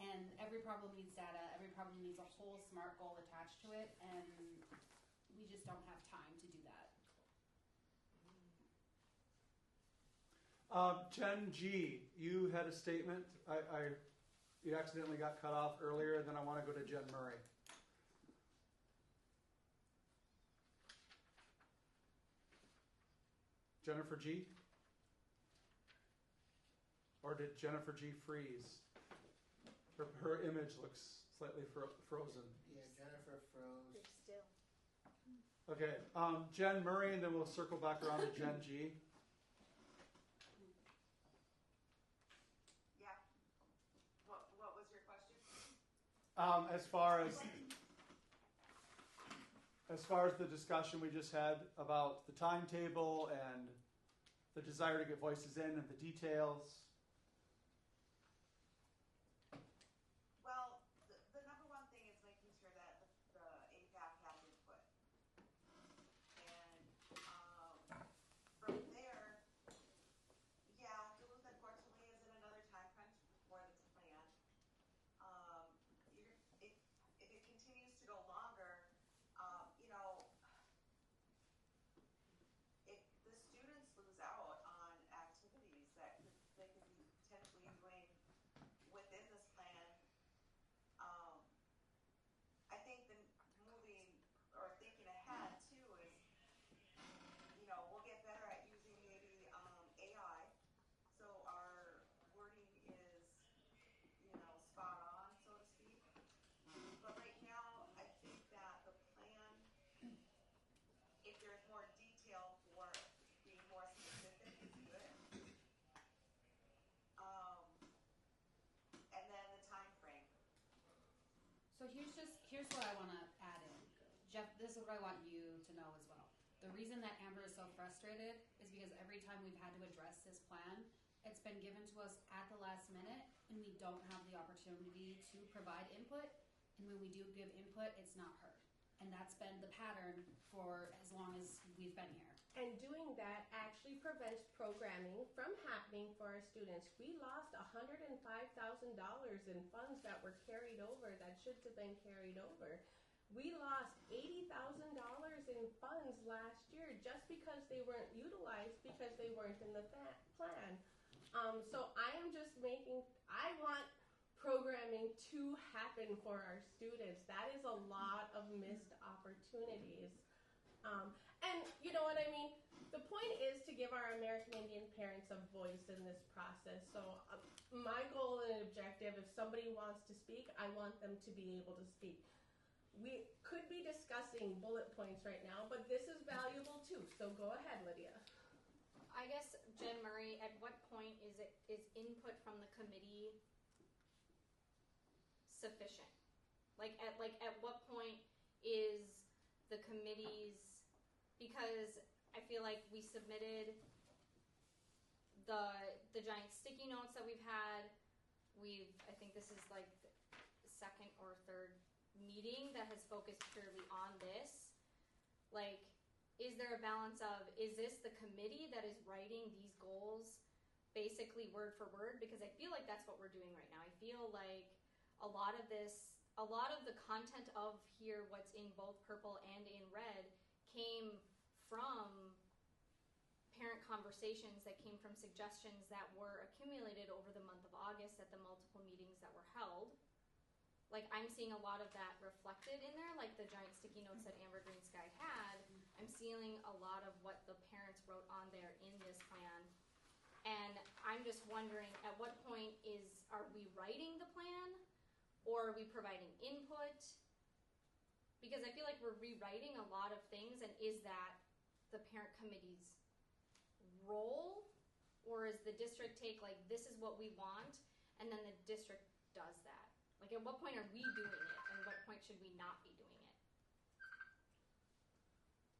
And every problem needs data, every problem needs a whole SMART goal attached to it, and we just don't have time to do that.
Jen G, you had a statement. You accidentally got cut off earlier, and then I want to go to Jen Murray. Jennifer G? Or did Jennifer G freeze? Her image looks slightly frozen.
Yeah, Jennifer froze.
You're still.
Okay, Jen Murray, and then we'll circle back around to Jen G.
Yeah. What was your question?
As far as the discussion we just had about the timetable and the desire to get voices in and the details.
Well, the number one thing is making sure that the AIPAC has input. And from there, yeah, Duluth unfortunately is in another time crunch for this plan. If it continues to go longer, you know, if the students lose out on activities that they could be potentially doing within this plan, I think the moving or thinking ahead too is, you know, we'll get better at using maybe AI, so our wording is, you know, spot on, so to speak. But right now, I think that the plan, if there's more detail for being more specific, is good. And then the time frame.
So here's what I want to add in. Jeff, this is what I want you to know as well. The reason that Amber is so frustrated is because every time we've had to address this plan, it's been given to us at the last minute, and we don't have the opportunity to provide input. And when we do give input, it's not heard. And that's been the pattern for as long as we've been here.
And doing that actually prevents programming from happening for our students. We lost $105,000 in funds that were carried over that should have been carried over. We lost $80,000 in funds last year just because they weren't utilized because they weren't in the plan. So I am just I want programming to happen for our students. That is a lot of missed opportunities. And you know what I mean? The point is to give our American Indian parents a voice in this process. So my goal and objective, if somebody wants to speak, I want them to be able to speak. We could be discussing bullet points right now, but this is valuable too. So go ahead, Lydia.
I guess, Jen Murray, at what point is input from the committee sufficient? Like at what point is the committee's, because I feel like we submitted the giant sticky notes that we've had. I think this is like the second or third meeting that has focused purely on this. Like, is there a balance of, is this the committee that is writing these goals basically word for word? Because I feel like that's what we're doing right now. I feel like a lot of the content of here, what's in both purple and in red, came from parent conversations, that came from suggestions that were accumulated over the month of August at the multiple meetings that were held. Like, I'm seeing a lot of that reflected in there, like the giant sticky notes that Amber Green Sky had. I'm seeing a lot of what the parents wrote on there in this plan. And I'm just wondering, at what point are we writing the plan, or are we providing input? Because I feel like we're rewriting a lot of things, and is that the parent committee's role? Or is the district take, like, this is what we want, and then the district does that? Like, at what point are we doing it, and what point should we not be doing it?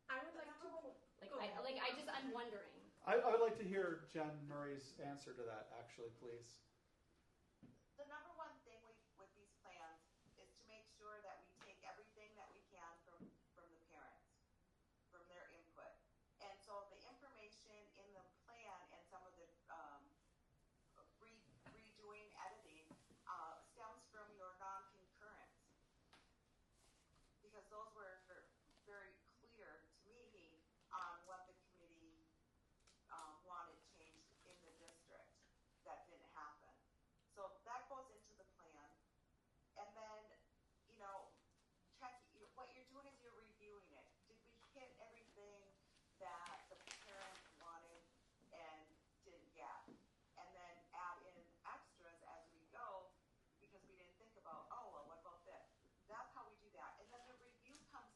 I would like to,
I'm wondering.
I would like to hear Jen Murray's answer to that, actually, please.
The number one thing with these plans is to make sure that we take everything that we can from the parents, from their input. And so the information in the plan and some of the redoing, editing, stems from your non-concurrence. Because those were very clear to me on what the committee wanted changed in the district. That didn't happen. So that goes into the plan. And then, you know, what you're doing is you're reviewing it. Did we hit everything that the parents wanted and didn't get? And then add in extras as we go, because we didn't think about, oh, well, what about this? That's how we do that. And then the review comes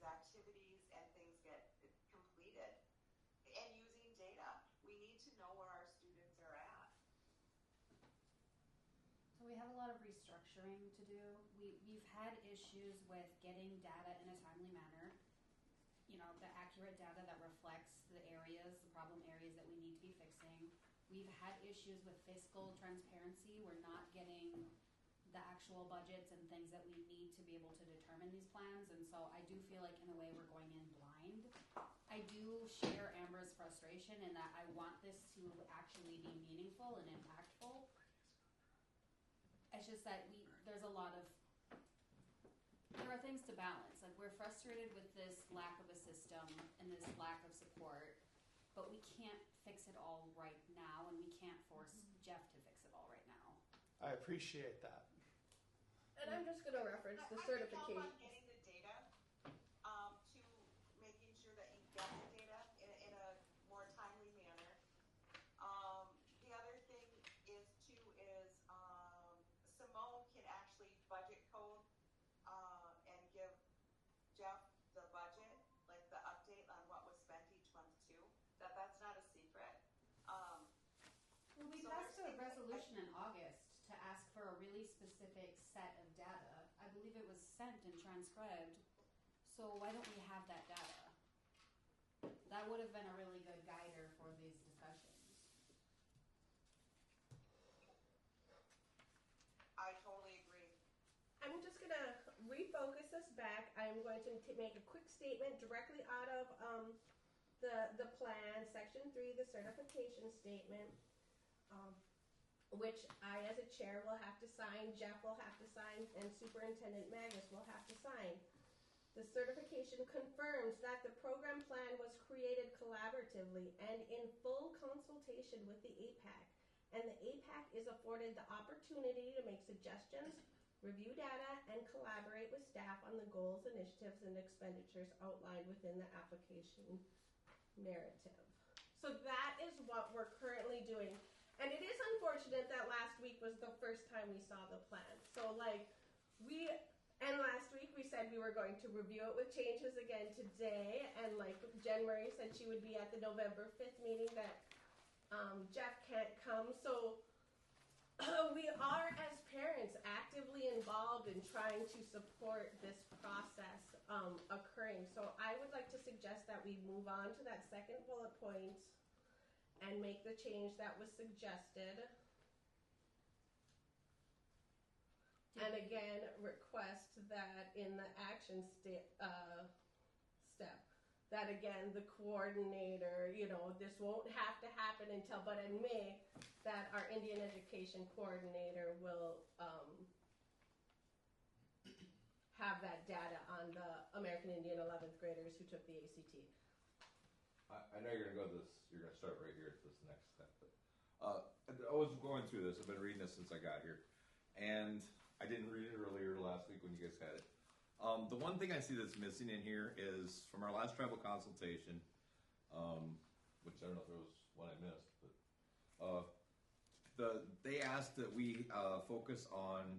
activities and things get completed. And using data, we need to know where our students are at.
So we have a lot of restructuring to do. We've had issues with getting data in a timely manner. You know, the accurate data that reflects the areas, the problem areas that we need to be fixing. We've had issues with fiscal transparency. We're not getting the actual budgets and things that we need to be able to determine these plans. And so I do feel like in a way we're going in blind. I do share Amber's frustration in that I want this to actually be meaningful and impactful. It's just that there are things to balance. Like, we're frustrated with this lack of a system and this lack of support, but we can't fix it all right now, and we can't force Jeff to fix it all right now.
I appreciate that.
And I'm just going to reference the
I can help
certification.
on getting the data, to making sure that you get the data in a more timely manner. The other thing is Simone can actually budget code, and give Jeff the budget, like the update on what was spent each month too. That's not a secret.
Well, we
So
passed a
there's things
resolution in August to ask for a really specific set of data. I believe it was sent and transcribed. So why don't we have that data? That would have been a really good guider for these discussions.
I totally agree.
I'm just going to refocus us back. I'm going to make a quick statement directly out of the plan, section 3, the certification statement, which I as a chair will have to sign, Jeff will have to sign, and Superintendent Magnus will have to sign. The certification confirms that the program plan was created collaboratively and in full consultation with the AIPAC, and the AIPAC is afforded the opportunity to make suggestions, review data, and collaborate with staff on the goals, initiatives, and expenditures outlined within the application narrative. So that is what we're currently doing. And it is unfortunate that last week was the first time we saw the plan. So last week we said we were going to review it with changes again today. And like Jen Murray said, she would be at the November 5th meeting that Jeff can't come. So we are, as parents, actively involved in trying to support this process occurring. So I would like to suggest that we move on to that second bullet point and make the change that was suggested. And again, request that in the action step, that again, the coordinator, this won't have to happen but in May, that our Indian education coordinator will have that data on the American Indian 11th graders who took the ACT.
I know you're gonna start right here at this next step, but I was going through this. I've been reading this since I got here, and I didn't read it earlier last week when you guys had it. The one thing I see that's missing in here is from our last tribal consultation, which I don't know if there was one I missed, but they asked that we focus on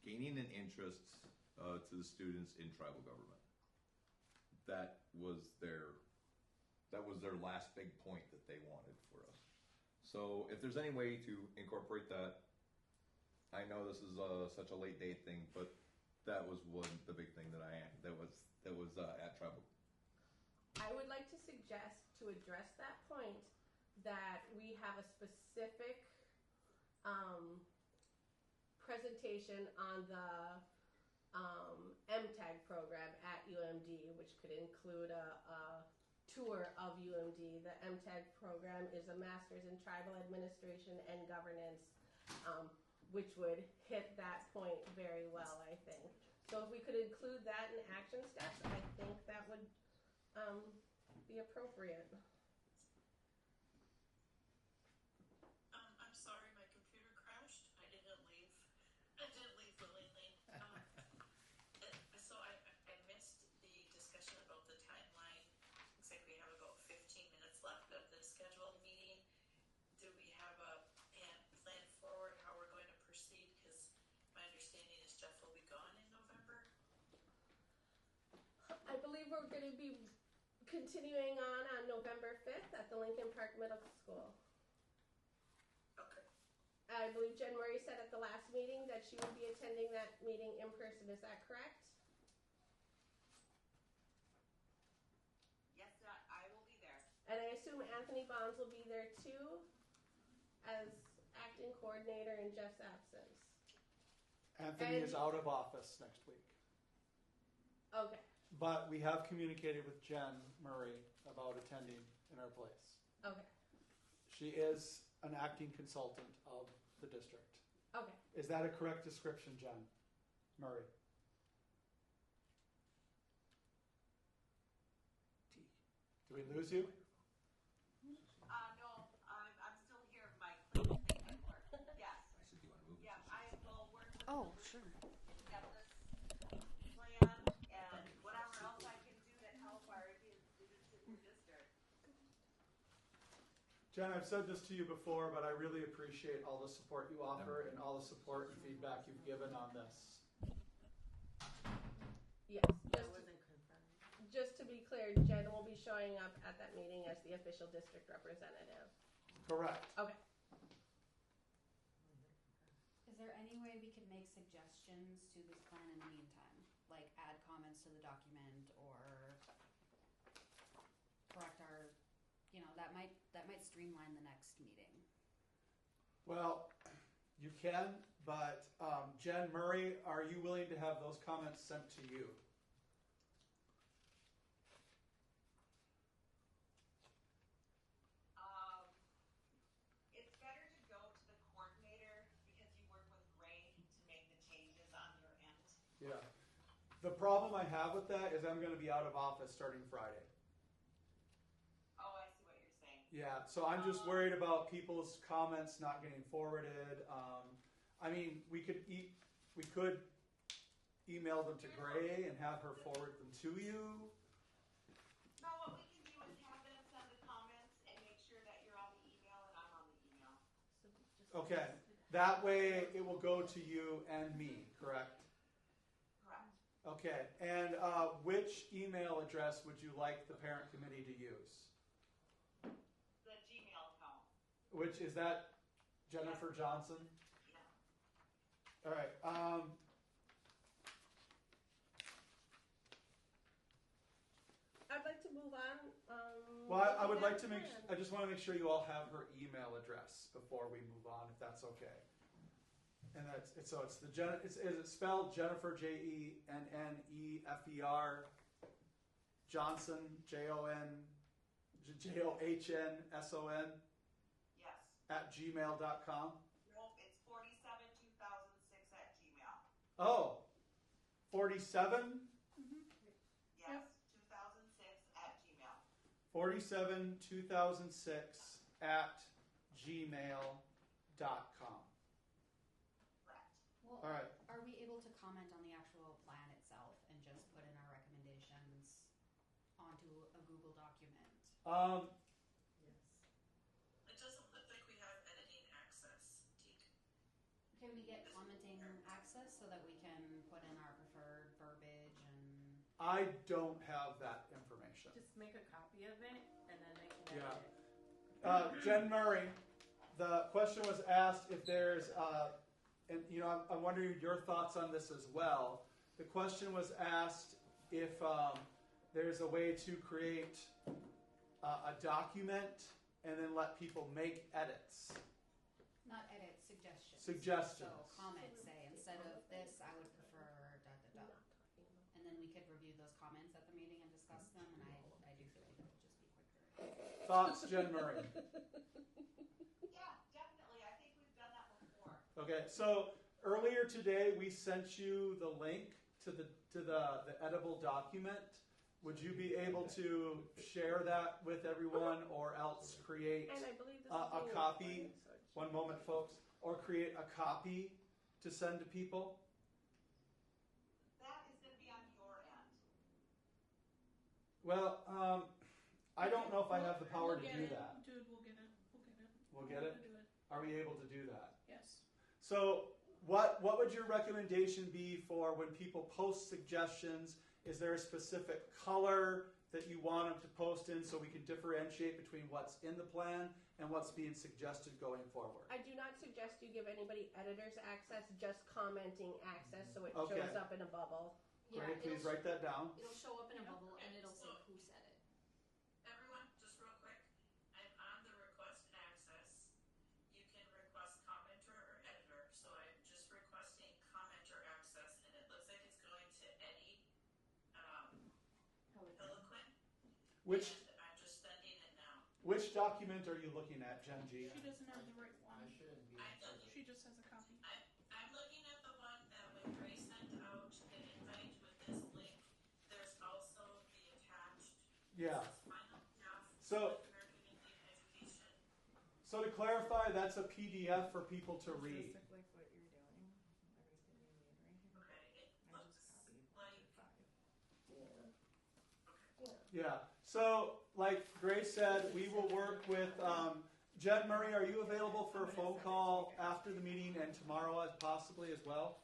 gaining an interest to the students in tribal government. That was their last big point that they wanted for us. So if there's any way to incorporate that, I know this is such a late date thing, but that was the big thing that was at tribal.
I would like to suggest, to address that point, that we have a specific presentation on the MTAG program at UMD, which could include a tour of UMD. The MTAG program is a Master's in Tribal Administration and Governance, which would hit that point very well, I think. So if we could include that in action steps, I think that would be appropriate.
I'm sorry, my computer crashed. I didn't leave willingly. So I missed the discussion about the timeline. Looks like we have about 15 minutes left of the scheduled meeting. Do we have a plan forward how we're going to proceed? Because my understanding is Jeff will be gone in November.
I believe we're going to be continuing on November 5th at the Lincoln Park Middle School.
Okay.
I believe Jen Murray said at the last meeting that she would be attending that meeting in person. Is that correct?
Yes, I will be there.
And I assume Anthony Bonds will be there too as acting coordinator in Jeff's absence.
Anthony is out of office next week.
Okay.
But we have communicated with Jen Murray about attending in our place.
Okay.
She is an acting consultant of the district.
Okay.
Is that a correct description, Jen Murray? Did we lose you?
No, I'm still here. My clinical thing at work. Yes.
I said, do you want to move?
Yeah, I will work with
Oh, sure.
get this plan and whatever else I can do to help our students in the district.
Jen, I've said this to you before, but I really appreciate all the support you offer and all the support and feedback you've given on this.
Yes.
That wasn't confirmed.
Just to be clear, Jen will be showing up at that meeting as the official district representative.
Correct.
Okay.
Is there any way we could make suggestions to this plan in the meantime? Like add comments to the document or correct our, that might streamline the next meeting.
Well, you can, but Jen Murray, are you willing to have those comments sent to you?
It's better to go to the coordinator because you work with Ray to make the changes on your end.
Yeah. The problem I have with that is I'm going to be out of office starting Friday.
Oh, I see what you're saying.
Yeah, so I'm just worried about people's comments not getting forwarded. We could email them to Gray and have her forward them to you.
No, what we can do is have them send the comments and make sure that you're on the email and I'm on the email.
Okay, that way it will go to you and me, correct?
Correct.
Okay, and which email address would you like the parent committee to use?
The Gmail account.
Which is that Jennifer Johnson?
Yeah.
All right.
I'd like to move on.
Well, I would
with
like to
that
make.
plan.
I just want to make sure you all have her email address before we move on, if that's okay. And it's the is it spelled Jennifer Jennefer Johnson JOHNSON
Yes.
at gmail.com?
Nope, it's 472006 at Gmail.
Oh, 47?
Yes, 2006 at Gmail.
47 2006 at gmail.com.
Correct.
Well,
All right.
are we able to comment on the actual plan itself and just put in our recommendations onto a Google document?
Yes.
It doesn't look like we have editing access, Teak.
Can we get commenting access so that we can put in our preferred verbiage and?
I don't have that information.
Just make a copy of it and then they can
Yeah.
edit it.
Jen Murray, the question was asked if there's, and I'm wondering your thoughts on this as well. The question was asked if there's a way to create a document and then let people make edits.
Not edits, suggestions.
Suggestions.
So comments say, instead of this, I would prefer da da da. And then we could review those comments at the meeting and discuss them, and I do feel like it would just be quicker.
Thoughts, Jen Murray?
Yeah, definitely. I think we've done that before.
Okay, so earlier today we sent you the link to the editable document. Would you be able to share that with everyone, or else create
And I believe this
a
is being
copy?
recorded, so it should-
One moment, folks. Or create a copy to send to people?
That is going to be on your end.
Well, I don't know if I have the power to
We'll get
do
it.
that.
Dude, we'll get it.
We'll get it?
We'll do it.
Are we able to do that?
Yes.
So what would your recommendation be for when people post suggestions Is there a specific color that you want them to post in so we can differentiate between what's in the plan and what's being suggested going forward?
I do not suggest you give anybody editor's access, just commenting access, so it
Okay.
shows up in a bubble.
Yeah,
Great, please write that down.
It'll show up in a
Yeah.
bubble and
Okay,
it'll say
so-
who said it.
Everyone, just real quick, I'm on the request access. You can request commenter or editor, so I'm just requesting commenter access, and it looks like it's going to Eddie, Peliquin,
Which
and I'm just sending it now.
which document are you looking at, Jen G?
She doesn't have the right
I
one.
shouldn't be.
I'm looking,
She just has a copy.
I'm looking at the one that when Grace sent out the invite with this link, there's also the attached.
Yeah.
This is final draft
So-
of American Indian education.
So to clarify, that's a PDF for people to read.
Just like what you're doing, everything you need right here.
Okay, it
I
looks
just copied
like,
Yeah. So, like Grace said, we will work with Jen Murray. Are you available for a phone call after the meeting and tomorrow, as possibly as well?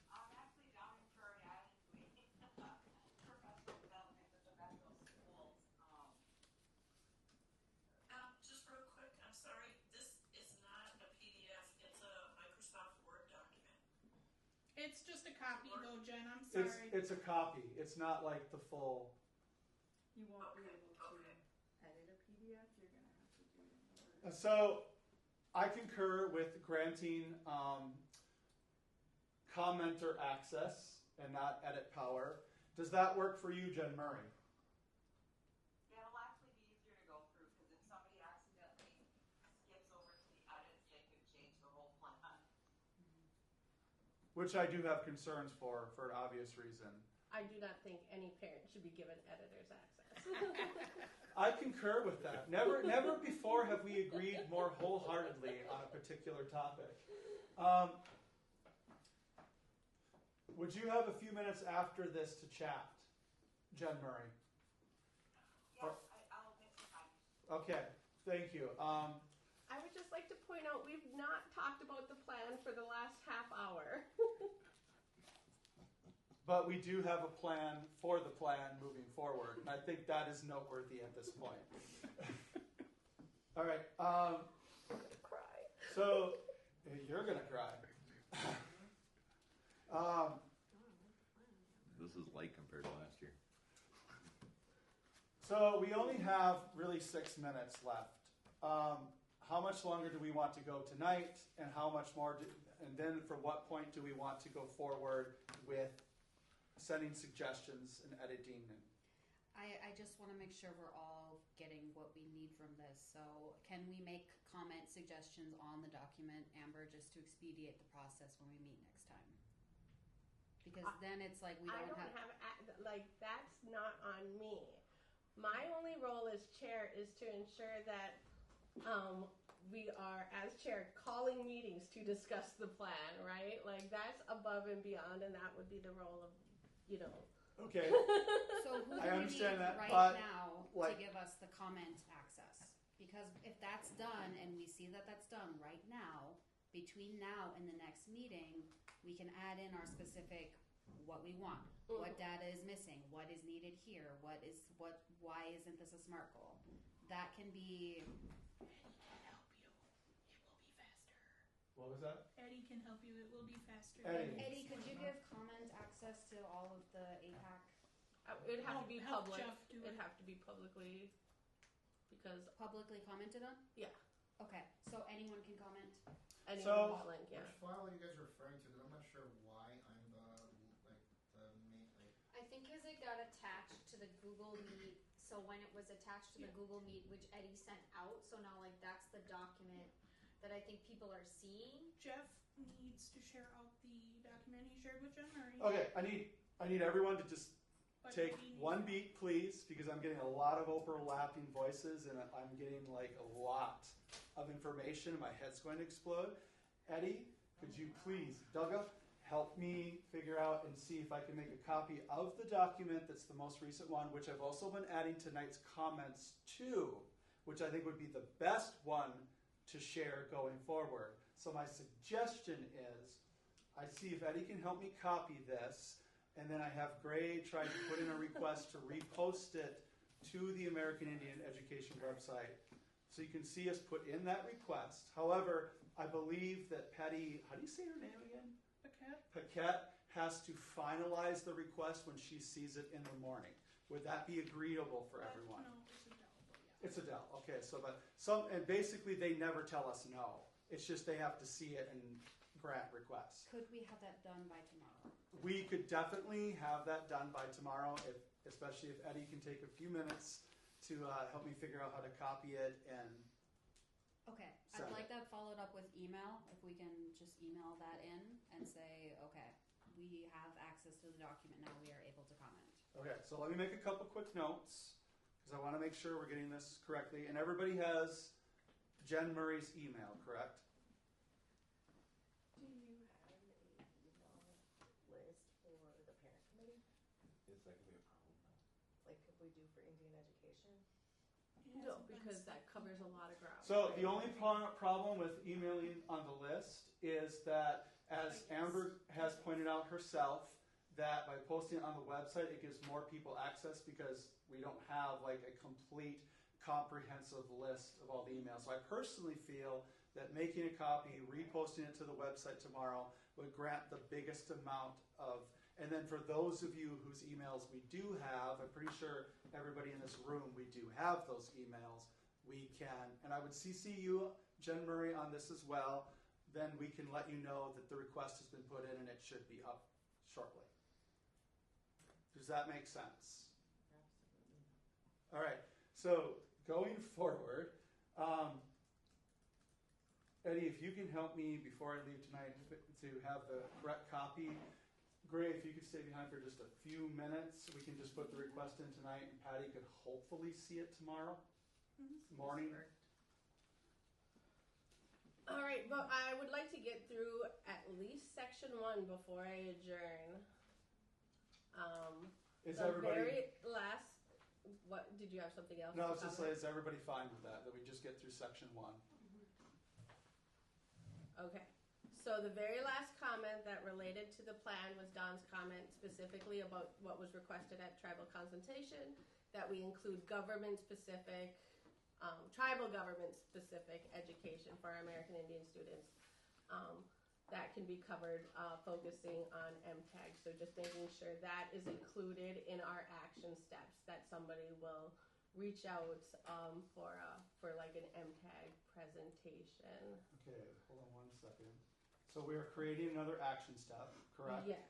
I'm actually down in Prairie Island doing professional development with the medical schools.
just real quick, I'm sorry, this is not a PDF, it's a Microsoft Word document.
It's just a copy though, Jen, I'm
It's
sorry.
it's a copy. It's not like the full.
You won't be
Okay,
able to
okay.
edit a PDF, you're gonna have to do it in Word.
So, I concur with granting commenter access and not edit power. Does that work for you, Jen Murray?
It'll actually be easier to go through, because if somebody accidentally skips over to the edits, they could change the whole plan.
Which I do have concerns for an obvious reason.
I do not think any parent should be given editor's access.
I concur with that. Never before have we agreed more wholeheartedly on a particular topic. Would you have a few minutes after this to chat, Jen Murray?
Yes, I'll make some time.
Okay, thank you.
I would just like to point out, we've not talked about the plan for the last half hour.
But we do have a plan for the plan moving forward, and I think that is noteworthy at this point. All right.
I'm gonna cry.
So you're gonna cry.
This is light compared to last year.
So we only have really 6 minutes left. How much longer do we want to go tonight, and how much more? And then, for what point do we want to go forward with sending suggestions and editing?
I just want to make sure we're all getting what we need from this. So can we make comment suggestions on the document, Amber, just to expedite the process when we meet next time? Because then it's like we
I
don't
don't
have.
like, that's not on me. My only role as chair is to ensure that we are, as chair, calling meetings to discuss the plan, right? Like, that's above and beyond, and that would be the role of,
Okay.
So who do
I
we
understand
need
that,
right
but,
now
like-
to give us the comment access? Because if that's done and we see that that's done right now, between now and the next meeting, we can add in our specific what we want, what data is missing, what is needed here, why isn't this a SMART goal? That can be.
What was that?
Eddie can help you, it will be faster.
Eddie, could you give comment access to all of the AIPAC?
It would have to be
Help
public.
Jeff do
It'd
it.
have to be publicly, because
Publicly commented on?
Yeah.
Okay, so anyone can comment?
anyone
So-
with link, yeah.
Which file are you guys referring to? Because I'm not sure why I'm the main,
I think because it got attached to the Google Meet, so when it was attached to the Google Meet, which Eddie sent out, so now like that's the document that I think people are seeing.
Jeff needs to share out the document he shared with Jen Murray.
Okay, I need everyone to just
but
take
he needs-
one beat, please, because I'm getting a lot of overlapping voices and I'm getting like a lot of information. My head's going to explode. Eddie, could you please, Doug, help me figure out and see if I can make a copy of the document that's the most recent one, which I've also been adding tonight's comments to, which I think would be the best one to share going forward. So my suggestion is, I see if Eddie can help me copy this. and then I have Gray try to put in a request to repost it to the American Indian Education website. So you can see us put in that request. However, I believe that Patty, how do you say her name again? Paquette has to finalize the request when she sees it in the morning. Would that be agreeable for everyone?
No, it's Adele, but yeah.
It's Adele. Okay, and basically they never tell us no. It's just they have to see it and grant requests.
Could we have that done by tomorrow?
We could definitely have that done by tomorrow, especially if Eddie can take a few minutes to help me figure out how to copy it and.
Okay,
Send
I'd like
it.
that followed up with email, if we can just email that in and say, okay, we have access to the document now, we are able to comment.
Okay, so let me make a couple quick notes because I want to make sure we're getting this correctly. And everybody has Jen Murray's email, correct?
Do you have an email list for the parent committee?
Is that gonna be a problem now?
Like, could we do for Indian education?
No, because that covers a lot of ground.
So the only problem with emailing on the list is that, as Amber has pointed out herself, that by posting it on the website, it gives more people access because we don't have like a complete comprehensive list of all the emails. So I personally feel that making a copy, reposting it to the website tomorrow would grant the biggest amount of, and then for those of you whose emails we do have, I'm pretty sure everybody in this room, we do have those emails, we can, and I would CC you, Jen Murray, on this as well, then we can let you know that the request has been put in and it should be up shortly. Does that make sense?
Absolutely.
All right, so going forward, Eddie, if you can help me before I leave tonight to have the correct copy. Gray, if you could stay behind for just a few minutes, we can just put the request in tonight and Patty could hopefully see it tomorrow morning.
All right, but I would like to get through at least section 1 before I adjourn.
Is
The
everybody?
very last. What did you have something else?
No,
to
it's just
comment?
like, is everybody fine with that? That we just get through section 1?
Okay. So the very last comment that related to the plan was Don's comment specifically about what was requested at tribal consultation, that we include government-specific, tribal government-specific education for our American Indian students. That can be covered focusing on MTAG. So just making sure that is included in our action steps, that somebody will reach out for like an MTAG presentation.
Okay, hold on 1 second. So we are creating another action step, correct?
Yes.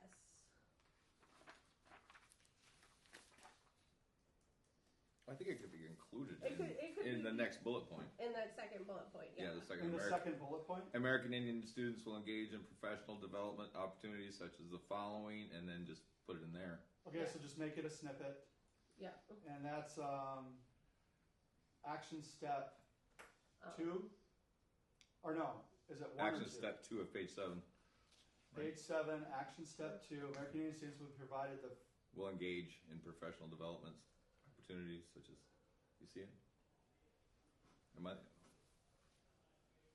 I think it could be included
It could
in
be
the next bullet point.
in that second bullet point.
Yeah, the second.
In the second bullet point?
American Indian students will engage in professional development opportunities such as the following, and then just put it in there.
Okay, so just make it a snippet.
Yeah.
And that's action step 2? Or no, is it 1
Action
or 2?
step 2 of page 7.
Page 7, action step 2, American Indian students will be provided the...
Will engage in professional development opportunities such as, you see it?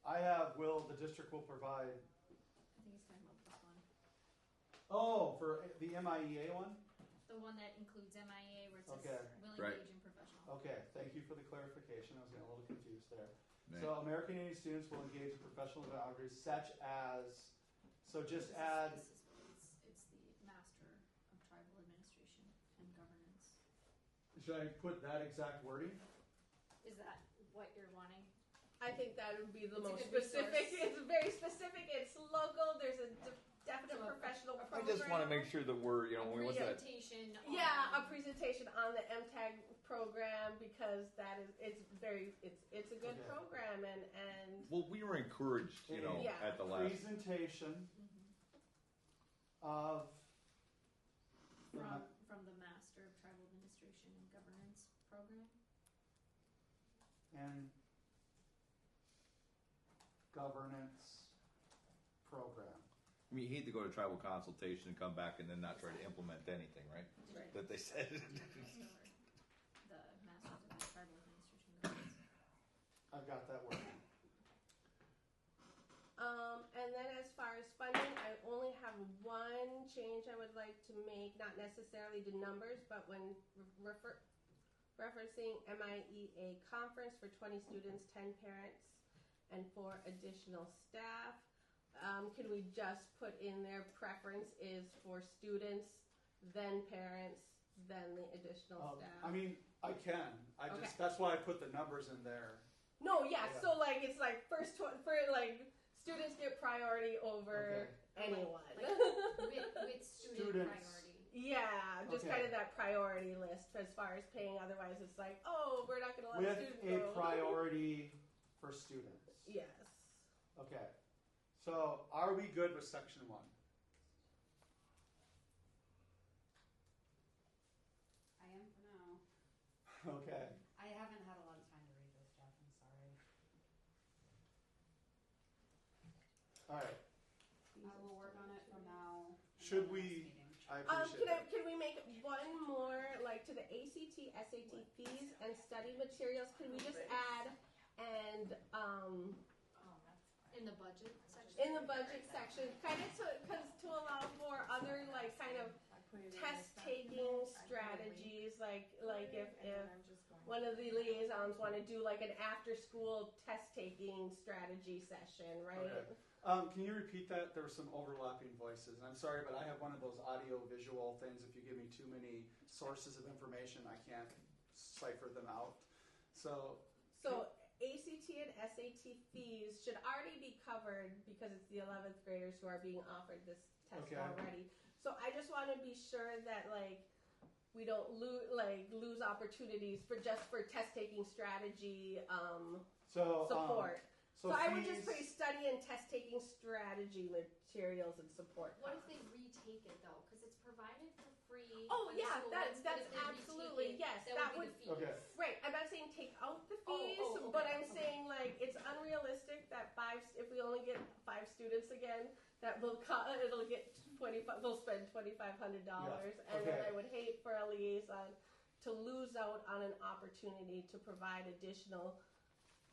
I have the district will provide...
I think he's talking about this one.
Oh, for the MIEA one?
The one that includes MIA where it says
Okay.
will
Right.
engage in professional.
Okay, thank you for the clarification. I was getting a little confused there.
Right.
So American Indian students will engage in professional boundaries such as... So just add...
It's the Master of Tribal Administration and Governance.
Should I put that exact wording?
Is that what you're wanting?
I think that would be the
It's a
most
good
specific.
resource.
It's very specific. It's local. There's a definite professional
I
program.
just want to make sure that we're, what's that?
Presentation.
Yeah, a presentation on the MTAG program because it's a good
Okay.
program and
Well, we were encouraged,
Yeah.
at the last.
Presentation of...
From the Master of Tribal Administration and Governance program.
and governance program.
I mean, you hate to go to tribal consultation and come back and then not try to implement anything, right?
Right.
That they said.
The Masters of Tribal Administration and Governance.
I've got that word.
And then as far as funding, I only have one change I would like to make, not necessarily the numbers, but when referencing MIEA conference for 20 students, 10 parents, and 4 additional staff. Can we just put in their preference is for students, then parents, then the additional staff?
I mean, I can. That's why I put the numbers in there.
No, yeah. So like it's like students get priority over anyone.
With student priority.
Yeah, just kind of that priority list as far as paying. Otherwise, it's like, oh, we're not going to let
with
students
a
go.
priority for students.
Yes.
Okay. So are we good with section 1?
I am for now.
Okay.
I haven't had a lot of time to read this, Jeff. I'm sorry.
All right.
I will work on it from now.
Should we? I appreciate it.
Can we make one more, like to the ACT, SAT fees and study materials? Can we just add and
in the budget section?
In the budget section, kind of to allow for other like kind of test taking strategies, like if one of the liaisons want to do like an after school test taking strategy session, right?
Okay. Can you repeat that? There were some overlapping voices. I'm sorry, but I have one of those audio visual things. If you give me too many sources of information, I can't cipher them out. So
ACT and SAT fees should already be covered because it's the 11th graders who are being offered this test already. So I just want to be sure that like we don't lose opportunities for test taking strategy support. So I would just put study and test taking strategy materials and support.
What if they retake it though? Because it's provided for free.
Oh yeah, that's absolutely yes. That would
be the fees.
Okay.
Right. I'm not saying take out the fees, but I'm saying like it's unrealistic that if we only get 5 students again, that it'll get they'll spend $2,500, and then I would hate for a liaison to lose out on an opportunity to provide additional.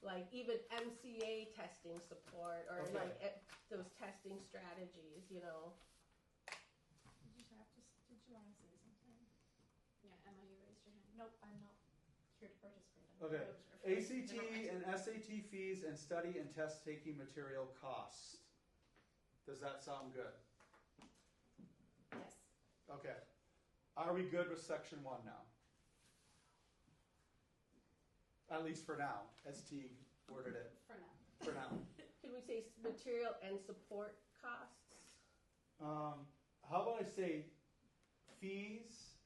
Like even MCA testing support or like those testing strategies, you know.
Did you want to say something?
Yeah, Emma, you raised your hand. Nope, I'm not here to participate.
Okay. ACT and SAT fees and study and test taking material costs. Does that sound good?
Yes.
Okay. Are we good with section 1 now? At least for now, as Teague worded it.
For now.
For now.
Can we say material and support costs?
How about I say fees,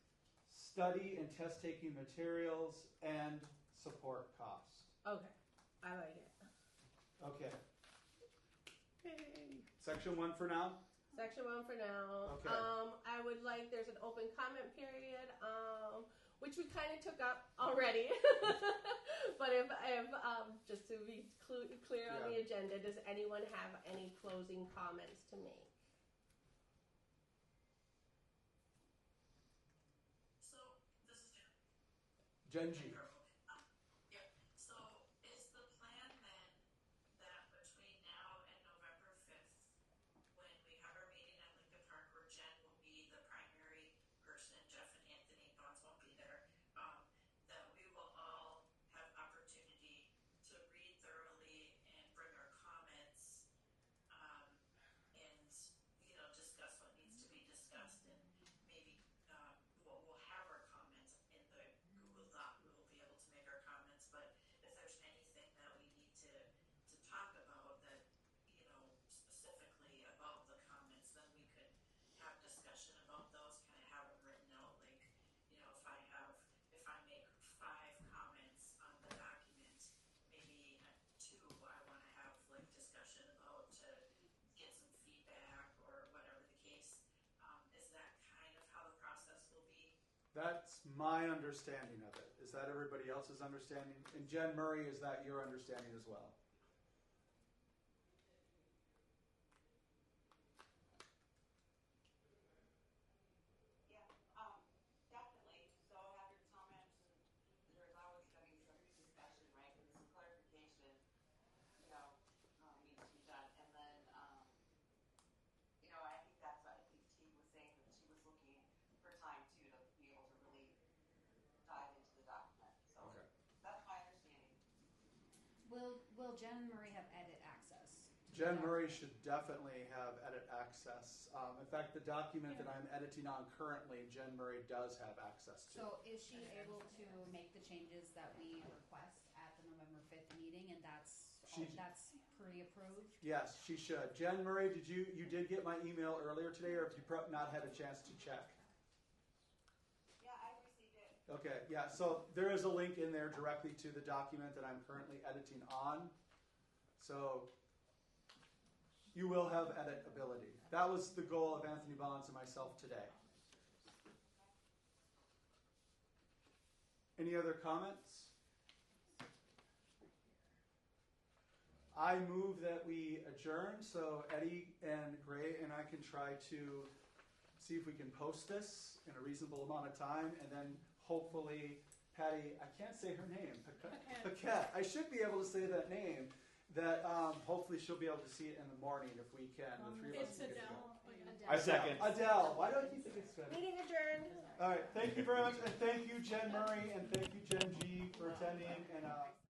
study and test taking materials, and support costs?
Okay, I like it.
Okay. Yay. Section 1 for now?
Section 1 for now.
Okay.
I would like, there's an open comment period, which we kind of took up already. But if just to be clear on the agenda, does anyone have any closing comments to make?
So, this is
Genji.
So, is the plan then that between now and November 5th, when we have our meeting at Lincoln Park, where Jen will be the primary person, Jeff and Anthony Bonds won't be there, that we will all have opportunity to read thoroughly and bring our comments, and discuss what needs to be discussed, and maybe we'll have our comments in the Google Doc. We will be able to make our comments, but if there's anything that we need to talk about that specifically about the comments, then we could have discussion about those. Kind of have it written out, like if I make 5 comments on the document, maybe 2 I want to have like discussion about to get some feedback or whatever the case. Is that kind of how the process will be?
That's my understanding of it. Is that everybody else's understanding? And Jen Murray, is that your understanding as well?
Yeah, definitely. So have your comments, and there's always going to be some discussion, right, and some clarification, needs to be done. And then
will Jen Murray have edit access?
Jen Murray should definitely have edit access. In fact, the document that I'm editing on currently, Jen Murray does have access to.
So is she able to make the changes that we request at the November 5th meeting, and that's pre-approved?
Yes, she should. Jen Murray, you did get my email earlier today, or have you not had a chance to check?
Yeah, I received it.
Okay, yeah, so there is a link in there directly to the document that I'm currently editing on. So you will have edit ability. That was the goal of Anthony Bonds and myself today. Any other comments? I move that we adjourn so Eddie and Gray and I can try to see if we can post this in a reasonable amount of time, and then hopefully Patty, I can't say her name, Paquette. I should be able to say that name. That hopefully she'll be able to see it in the morning if we can. The three of us
It's
can get
Adele.
together.
I second.
Adele, why don't you think it's good?
Meeting adjourned.
All right, thank you very much, and thank you, Jen Murray, and thank you, Jen